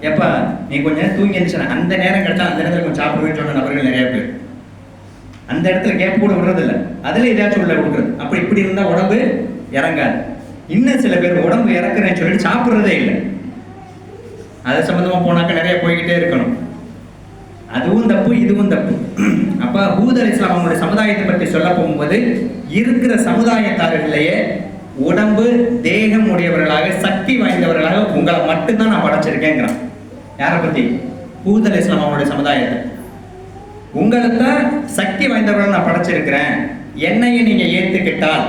எப்போ நீ கொஞ்சம் நேரம் தூங்கி இருந்துச்சுன்னா அந்த நேரம் கிடைச்சா அந்த நேரத்தில் கொஞ்சம் சாப்பிடுவேன்னு சொன்ன நபர்கள் நிறைய பேர் அந்த இடத்துல கேப் கூட விடுறதில்ல, அதில் ஏதாச்சும் உள்ள கொடுக்குறது. அப்படி இப்படி இருந்தால் உடம்பு இறங்காது. இன்னும் சில பேர் உடம்பு இறக்குறேன்னு சொல்லிட்டு சாப்பிட்றதே இல்லை. அது சம்மந்தமாக போனாக்க நிறைய போய்கிட்டே இருக்கணும். அதுவும் தப்பு, இதுவும் தப்பு. அப்போ ஹூத் அலைஹிஸ்ஸலாம் அவங்களுடைய சமுதாயத்தை பற்றி சொல்ல போகும்போது இருக்கிற சமுதாயத்தாரிலேயே உடம்பு தேகம் உடையவர்களாக சக்தி வாய்ந்தவர்களாக உங்களை மட்டும்தான் நான் படைச்சிருக்கேங்கிறான். யாரை பத்தி? ஹூத் அலைஹிஸ்ஸலாம் அவங்களுடைய சமுதாயத்தை. உங்களை தான் சக்தி வாய்ந்தவர்கள் நான் படைச்சிருக்கிறேன். என்னையே நீங்க ஏத்துக்கிட்டால்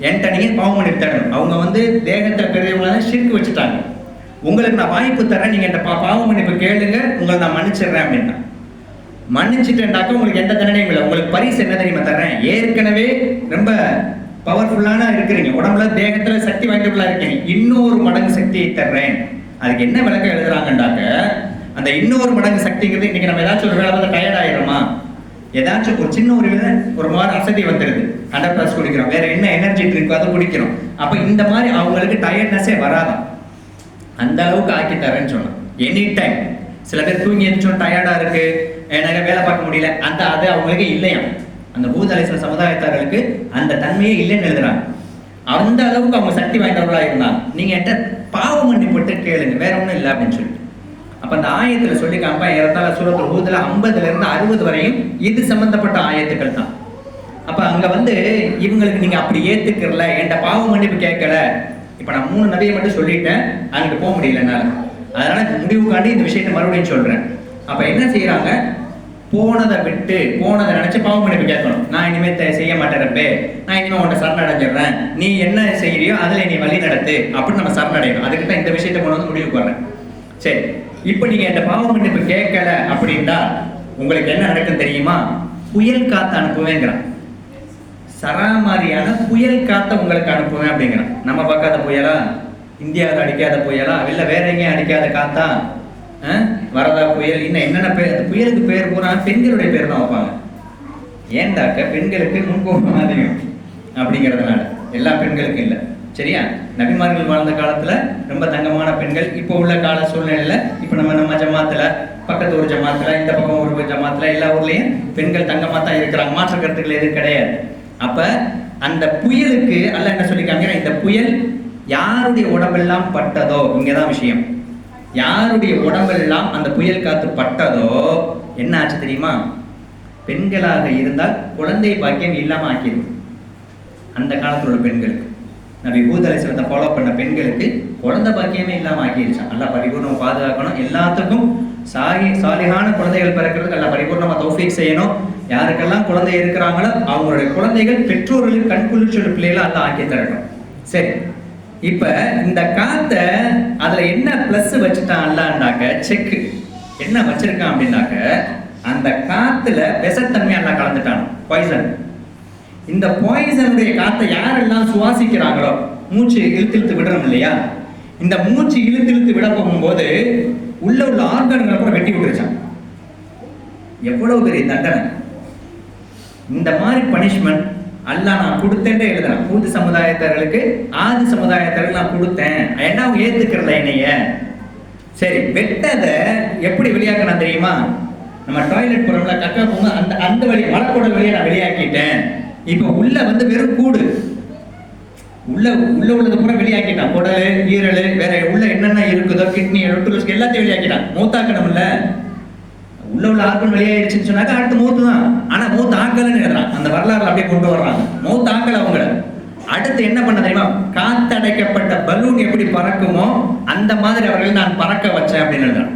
என்கிட்ட நீங்க பாவம் மன்னிப்பு தரணும். அவங்க வந்து தேகத்தை பெரியவங்களால ஷிர்க் வச்சுட்டாங்க. உங்களுக்கு நான் வாய்ப்பு தரேன், நீங்க என்கிட்ட பாவம் மன்னிப்பு கேளுங்க, உங்களை நான் மன்னிச்சிடுறேன் அப்படின்னா. மன்னிச்சுட்டேன்டாக்க உங்களுக்கு எந்த தண்டனையும் இல்லை. உங்களுக்கு பரிசு என்ன தெரியுமா தர்றேன்? ஏற்கனவே ரொம்ப பவர்ஃபுல்லான இருக்கிறீங்க, உடம்புல தேகத்துல சக்தி வாய்ந்தவர்களா இருக்கீங்க, இன்னொரு மடங்கு சக்தியை தர்றேன். அதுக்கு என்ன விளக்கம் எழுதுறாங்கண்டாக்க, அந்த இன்னொரு மடங்கு சக்திங்கிறது இன்னைக்கு நம்ம ஏதாச்சும் ஒரு வேலை வந்து டயர்ட் ஆயிடுமா, ஏதாச்சும் ஒரு சின்ன ஒரு மாதிரி அசதி வந்துடுது, 100+ குடிக்கிறோம், வேற என்ன எனர்ஜி ட்ரிங்க் அதை குடிக்கிறோம். அப்ப இந்த மாதிரி அவங்களுக்கு டயர்ட்னஸே வராதான். அந்த அளவுக்கு ஆக்கி தரேன்னு சொன்னோம். Any time. சில பேர் தூங்கி எழுந்தோம் டயர்டா இருக்கு, எனக்கு வேலை பார்க்க முடியல, அது அவங்களுக்கு இல்லையா. அந்த ஹூத் அலைஹிஸ்ஸலாம் சமுதாயத்தார்களுக்கு அந்த தன்மையே இல்லைன்னு எழுதுறாங்க. அந்த அளவுக்கு அவங்க சக்தி வாய்ந்தவர்களா இருந்தாங்க. நீங்க என்கிட்ட பாவ மன்னிப்பு கேளுங்க, வேற ஒன்றும் இல்லை அப்படின்னு சொல்லிட்டு. அப்ப அந்த ஆயத்துல சொல்லி காப்பா ஏறத்தாழ சூரத்துல் ஹூத்ல 50ல இருந்து 60 வரையும் இது சம்பந்தப்பட்ட ஆயத்துக்கள் தான். அப்ப அங்க இவங்களுக்கு நீங்க அப்படி ஏத்துக்கல, என்கிட்ட பாவ மன்னிப்பு கேட்கல. இப்ப நான் 3 நபியை மட்டும் சொல்லிட்டேன், அங்கிட்டு போக முடியல என்னால. அதனால முடிவுக்காண்டி இந்த விஷயத்தை மறுபடியும் சொல்றேன். அப்ப என்ன செய்யறாங்க, போனதை விட்டு போனதை நினைச்சு பாவ மன்னிப்பு கேட்கணும். நான் இனிமே செய்ய மாட்டேறப்பே, நான் இனிமே உன்னை சரணடைஞ்சிடுறேன், நீ என்ன செய்யறியோ அதுல நீ வழி நடத்து அப்படின்னு நம்ம சரணடையணும். அதுக்கு தான் இந்த விஷயத்தை கொண்டு முடிவுக்கு வர்றேன். சரி, இப்ப நீங்க இந்த பாவ மன்னிப்பு கேட்கல அப்படின்னா உங்களுக்கு என்ன நடக்கும் தெரியுமா? புயல் காத்து அனுப்புவேங்கிறான். சராமாரியான புயல் காத்த உங்களுக்கு அனுப்புவேன் அப்படிங்கிறான். நம்ம பார்க்காத புயலா, இந்தியாவில் அடிக்காத புயலா, இல்ல வேற எங்கேயும் அடிக்காத காத்தா, வரதா புயல், இன்னும் என்னென்ன பேர். அந்த புயலுக்கு பேர் பூரா பெண்களுடைய பேர் தான் வைப்பாங்க. ஏண்டாக்க பெண்களுக்கு முன்கோபம் அதிகம் அப்படிங்கிறதுனால. எல்லா பெண்களுக்கும் இல்லை, சரியா? நபிமார்கள் வாழ்ந்த காலத்துல ரொம்ப தங்கமான பெண்கள். இப்போ உள்ள கால சூழ்நிலையில இப்ப நம்ம ஜமாத்துல, பக்கத்து ஒரு ஜமாத்துல, இந்த பக்கம் ஒரு ஜமாத்துல, எல்லா ஊர்லயும் பெண்கள் தங்கமா தான் இருக்கிறாங்க. மாற்று கருத்துக்கள் எதுவும் கிடையாது. அப்ப அந்த புயலுக்கு அல்லாஹ் என்ன சொல்லி காமிக்கிறான், இந்த புயல் யாருடைய உடம்பெல்லாம் பட்டதோ, இங்கதான் விஷயம், யாருடைய உடம்பெல்லாம் அந்த புயல் காத்து பட்டதோ என்ன ஆச்சு தெரியுமா? பெண்களாக இருந்தால் குழந்தை பாக்கியம் இல்லாம ஆக்கிடும். அந்த காலத்தில் உள்ள பெண்களுக்கு, நபி ஹூத் அலைஹிஸ்ஸலாத்தை ஃபாலோ பண்ண பெண்களுக்கு குழந்தை பாக்கியமே இல்லாம ஆக்கிடுச்சான். நல்லா பரிபூர்ணமா பாதுகாக்கணும். எல்லாத்துக்கும் சாலிகான குழந்தைகள் பிறக்கிறதுக்கு நல்லா பரிபூர்ணமா தௌஃபீக் செய்யணும். யாருக்கெல்லாம் குழந்தை இருக்கிறாங்களோ அவங்களுடைய குழந்தைகள் பெற்றோர்களுக்கு கண்குளிர்ச்சி பிள்ளைகளை அல்ல ஆக்கி தரட்டும். சரி, இப்ப இந்த காத்த அதுல என்ன பிளஸ் வச்சுட்டான் அல்லாண்டாக்க, செக் என்ன வச்சிருக்கான் அப்படின்னாக்க, அந்த காத்துல விஷத்தன்மை அல்ல கலந்துட்டான், பாய்சன். இந்த பாய்சனுடைய காத்தை யாரெல்லாம் சுவாசிக்கிறாங்களோ, மூச்சு இழுத்து விடுறோம் இல்லையா, இந்த மூச்சு இழுத்து விட போகும்போது உள்ள ஆர்கன்களை கூட வெட்டி விட்டுருச்சான். எவ்வளவு பெரிய தண்டனை! இந்த மாதிரி பனிஷ்மெண்ட் அல்லாஹ் நான் கொடுத்தேன்டே எழுதுறேன். பூத்து சமுதாயத்தர்களுக்கு, ஆதி சமுதாயத்தர்களுக்கு நான் கொடுத்தேன், ஏன்னா அவங்க ஏத்துக்கிறல என்னைய. சரி, வெட்டதை எப்படி வெளியாக்கினா தெரியுமா? நம்ம டாய்லெட் போறோம்ல, கக்கா போகும்போது அந்த வழி மலக்குடல் வழியை நான் வெளியாக்கிட்டேன். இப்ப உள்ள வெறும் கூடு, உள்ள உள்ளது பூரா வெளியாக்கிட்டான். குடல், ஈரல், வேற உள்ள என்னென்ன இருக்குதோ, கிட்னி, ரொட்டுலஸ் எல்லாத்தையும் வெளியாக்கிட்டான். மூத்தாக்கணும்ல, உள்ள ஆர்கன் வெளியாயிருச்சுன்னு சொன்னாக்க அடுத்து மூத்து தான். ஆனா மூத்து ஆக்கலன்னு எழுதுறான். அந்த வரலாறு அப்படியே கொண்டு வர்றாங்க. மூத்து ஆக்கல அவங்கள. அடுத்து என்ன பண்ண தெரியுமா? காத்தடைக்கப்பட்ட பலூன் எப்படி பறக்குமோ அந்த மாதிரி அவர்கள் நான் பறக்க வச்சேன் அப்படின்னு எழுதுறான்.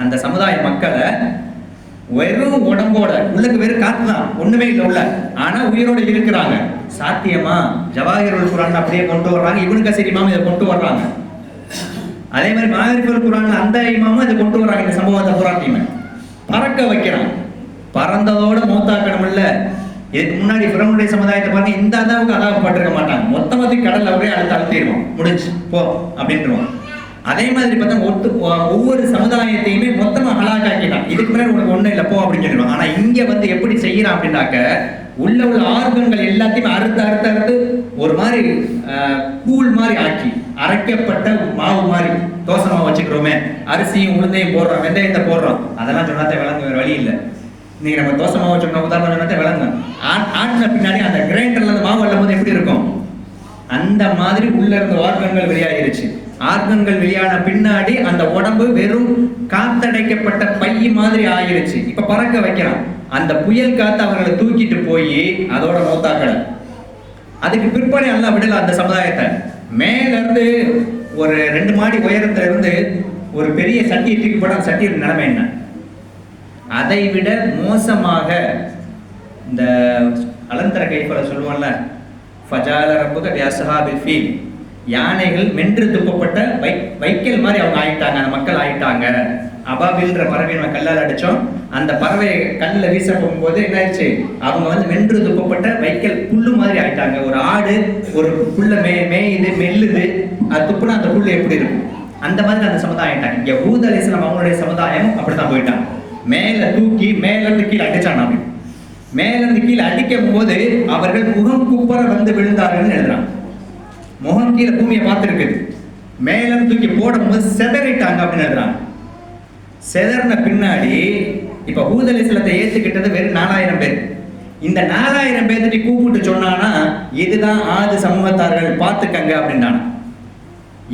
அந்த சமுதாய மக்களை வெறும் உடம்போட, உள்ளுக்கு வெறும் காத்து தான், ஒண்ணுமே இல்லை உள்ள, ஆனா உயிரோட இருக்கிறாங்க. சாத்தியமா? ஜவாஹிருல் குர்ஆன் அப்படியே கொண்டு வர்றாங்க. இப்னு கஸீர் இமாம் இதை கொண்டு வர்றாங்க. அதே மாதிரி மாரிஃபுல் குர்ஆன்ல அந்த இமாமும் இதை கொண்டு வர்றாங்க. இந்த சம்பவத்தை புராட்டிமை பறக்க வைக்கிறான். பறந்ததோட மூத்தாக்கணும் இல்ல. இதுக்கு முன்னாடி ஃபிரௌனுடைய சமுதாயத்தை பாருங்க, இந்த அளவுக்கு அதாகப்பட்டிருக்க மாட்டாங்க. மொத்தமத்துக்கு கடல்ல அப்படியே அழுத்திடுவோம், முடிஞ்சு போ அப்படின்ட்டுருவோம். அதே மாதிரி பார்த்தா ஒவ்வொரு சமுதாயத்தையுமே மொத்தமா ஹலாக்காக்கிட்டான். இதுக்கு முன்னாடி உனக்கு ஒண்ணும் இல்லை போ அப்படின்னு சொல்லிடுவான். ஆனா இங்க எப்படி செய்யறான் அப்படின்னாக்க, உள்ள ஆர்கன்கள் எல்லாத்தையுமே அறுத்து ஒரு மாதிரி கூழ் மாதிரி ஆக்கி, அரைக்கப்பட்ட மாவு மாதிரி, தோசை மாவு வச்சுக்கிறோமே, அரிசியும் உளுந்தையும் போடுறோம், வெந்தயத்தை போடுறோம், அதெல்லாம் சொன்னாத்தே விளங்க, வேற வழி இல்லை. நீங்க நம்ம தோசை மாவு சொன்ன உதாரணம் சொன்னாத்தே விளங்க. ஆட்டின பின்னாடி அந்த கிரைண்டர்ல இருந்து மாவு வெள்ளும் போது எப்படி இருக்கும், அந்த மாதிரி உள்ள இருந்த ஆர்கன்கள் வெளியாகிருச்சு. ஆர்கன்கள் வெளியான பின்னாடி அந்த உடம்பு வெறும் காத்தடைக்கப்பட்ட பை மாதிரி ஆகிருச்சு. இப்ப பறக்க வைக்கிறான். அந்த புயல் காத்து அவர்களை தூக்கிட்டு போய் அதோட மௌத்தாக்கல. அதுக்கு பிற்பாடு அல்ல விடல அந்த சமுதாயத்தை. மேல இருந்து ஒரு 2 மாடி உயரத்துல இருந்து ஒரு பெரிய சட்டியை தூக்கி போட, சட்டியோட நிலைமை என்ன? அதை விட மோசமாக இந்த அலந்தர கைப்பட சொல்லுவான்ல, ஃபஜால ரப்புக பிஅஸ்ஹாபில் ஃபீல், யானைகள் மென்று துப்பப்பட்ட வைக்கல் மாதிரி அவங்க ஆயிட்டாங்க, அந்த மக்கள் ஆயிட்டாங்க. அபாபில்ன்ற பறவை நம்ம கல்லால் அடிச்சோம். அந்த பறவை கல்லில் வீச போகும்போது என்ன ஆயிடுச்சு, அவங்க மென்று துப்பப்பட்ட வைக்கல் புல்லு மாதிரி ஆயிட்டாங்க. ஒரு ஆடு ஒரு புல்ல மேயுது, மெல்லுது, அது துப்புனா அந்த புல்லு எப்படி இருக்கும், அந்த மாதிரி அந்த சமுதாயம் ஆயிட்டாங்க. இங்க ஹூத் அலைஹிஸ்ஸலாம் அவங்களுடைய சமுதாயம் அப்படித்தான் போயிட்டாங்க. மேல தூக்கி மேல இருந்து கீழே அடிச்சான். அப்படி மேல இருந்து கீழே அடிக்கும் போது அவர்கள் முகம் குப்பர விழுந்தார்கள் எழுதுறான். முகம் கீழே பூமியை பார்த்துருக்குது. மேல தூக்கி போடும்போது செதறிட்டாங்க அப்படின்னு எழுதுறாங்க. செதறின பின்னாடி இப்ப ஹூத் அலைஹிஸ்ஸலாத்தை ஏத்துக்கிட்டது வெறும் 4000 பேர். இந்த 4000 பேர்த்திட்டு கூப்பிட்டு சொன்னானா இதுதான் ஆது சமூகத்தார்கள் பார்த்துக்கங்க அப்படின்றாங்க.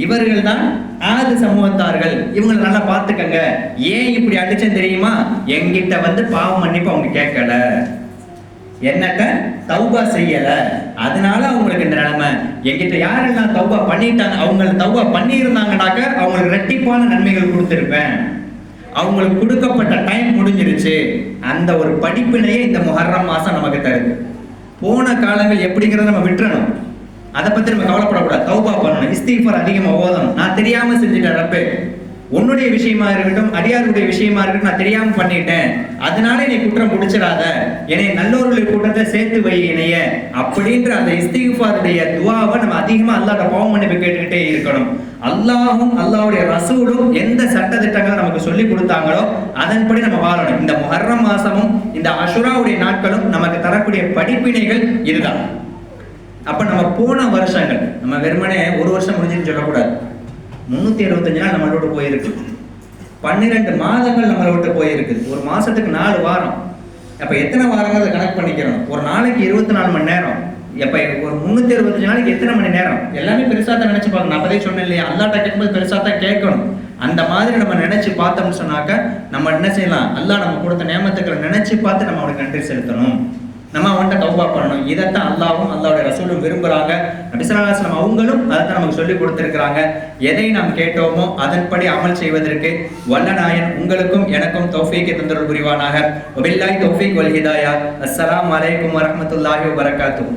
இவர்கள் தான் ஆது சமூகத்தார்கள், இவங்களை நல்லா பார்த்துக்கங்க. ஏன் இப்படி அடிச்சேன்னு தெரியுமா? என்கிட்ட வந்து பாவ மன்னிப்பு அவங்க கேட்கல, என்னட்ட தௌபா செய்யல, அதனால அவங்களுக்கு இந்த நிலைமை. என்கிட்ட யாரெல்லாம் தௌபா பண்ணிட்டாங்க, அவங்க தௌபா பண்ணி இருந்தாங்கன்னாக்க அவங்களுக்கு ரெட்டிப்பான நன்மைகள் கொடுத்திருப்பேன். அவங்களுக்கு கொடுக்கப்பட்ட டைம் முடிஞ்சிருச்சு. அந்த ஒரு படிப்பினையே இந்த முஹர்ரம் மாசம் நமக்கு தருது. போன காலங்கள் எப்படிங்கிறத நம்ம விட்டுறணும், அதை பத்தி நம்ம கவலைப்படக்கூடாது. தௌபா பண்ணணும், இஸ்திக்ஃபார் அதிகமா ஓதணும். நான் தெரியாம செஞ்சுட்டேன் ரப்பே, உன்னுடைய விஷயமா இருக்கட்டும் அடியாருடைய விஷயமா இருக்கட்டும், நான் தெரியாம பண்ணிட்டேன், அதனால என்னை குற்றம் பிடிச்சிடாத, என்னை நல்லோர்களுடைய கூட்டத்தை சேர்த்து வை என்னைய அப்படின்ற அந்த இஸ்திக்ஃபாருடைய துஆவை நம்ம அதிகமா அல்லாஹ்ட பாவ மன்னிப்பு கேட்டுக்கிட்டே இருக்கணும். அல்லாஹ்வும் அல்லாஹ்வுடைய ரசூலும் எந்த சட்ட திட்டங்களை நமக்கு சொல்லி கொடுத்தாங்களோ அதன்படி நம்ம வாழணும். இந்த முஹர்ரம் மாசமும் இந்த அஷுராவுடைய நாட்களும் நமக்கு தரக்கூடிய படிப்பினைகள் இதுதான். அப்ப நம்ம போன வருஷங்கள், நம்ம வெறுமனே ஒரு வருஷம் முடிஞ்சுன்னு சொல்லக்கூடாது. 365 நாள் நம்மளை விட்டு போயிருக்கு, 12 மாதங்கள் நம்மளை விட்டு போயிருக்கு. ஒரு மாசத்துக்கு 4 வாரம். அப்ப எத்தனை வாரங்கள் கணக்கு பண்ணிக்கிறோம்? ஒரு நாளைக்கு 24 மணி நேரம். எப்ப ஒரு 365 நாளைக்கு எத்தனை மணி நேரம்? எல்லாமே பெருசா தான் நினைச்சு பார்க்கணும். நான் அப்பதே சொன்னேன் இல்லையா, அல்லாஹ்ட்ட கேட்கும்போது பெருசா தான் கேட்கணும். அந்த மாதிரி நம்ம நினைச்சு பார்த்தோம்னு சொன்னாக்க நம்ம என்ன செய்யலாம்? அல்லாஹ் நம்ம கொடுத்த நியமத்துக்களை நினைச்சு பார்த்து நம்ம அவனுக்கு நன்றி செலுத்தணும், நம்ம அவன்கிட்ட தௌபா பண்ணணும். இதைத்தான் அல்லாஹ்வும் அல்லாஹ்வுடைய ரசூலும் விரும்புறாங்க. நபி ஸல்லல்லாஹு அலைஹி வஸல்லம் அவங்களும் அதைத்தான் நமக்கு சொல்லி கொடுத்திருக்கிறாங்க. எதை நாம் கேட்டோமோ அதன்படி அமல் செய்வதற்கு வல்ல நாயன் உங்களுக்கும் எனக்கும் தௌஃபீக்கை தந்தருள் புரிவானாக. வபில்லாஹி தௌஃபீக் வல் ஹிதாயா. அஸ்ஸலாமு அலைக்கும் வரஹ்மத்துல்லாஹி வபரகாத்துஹு.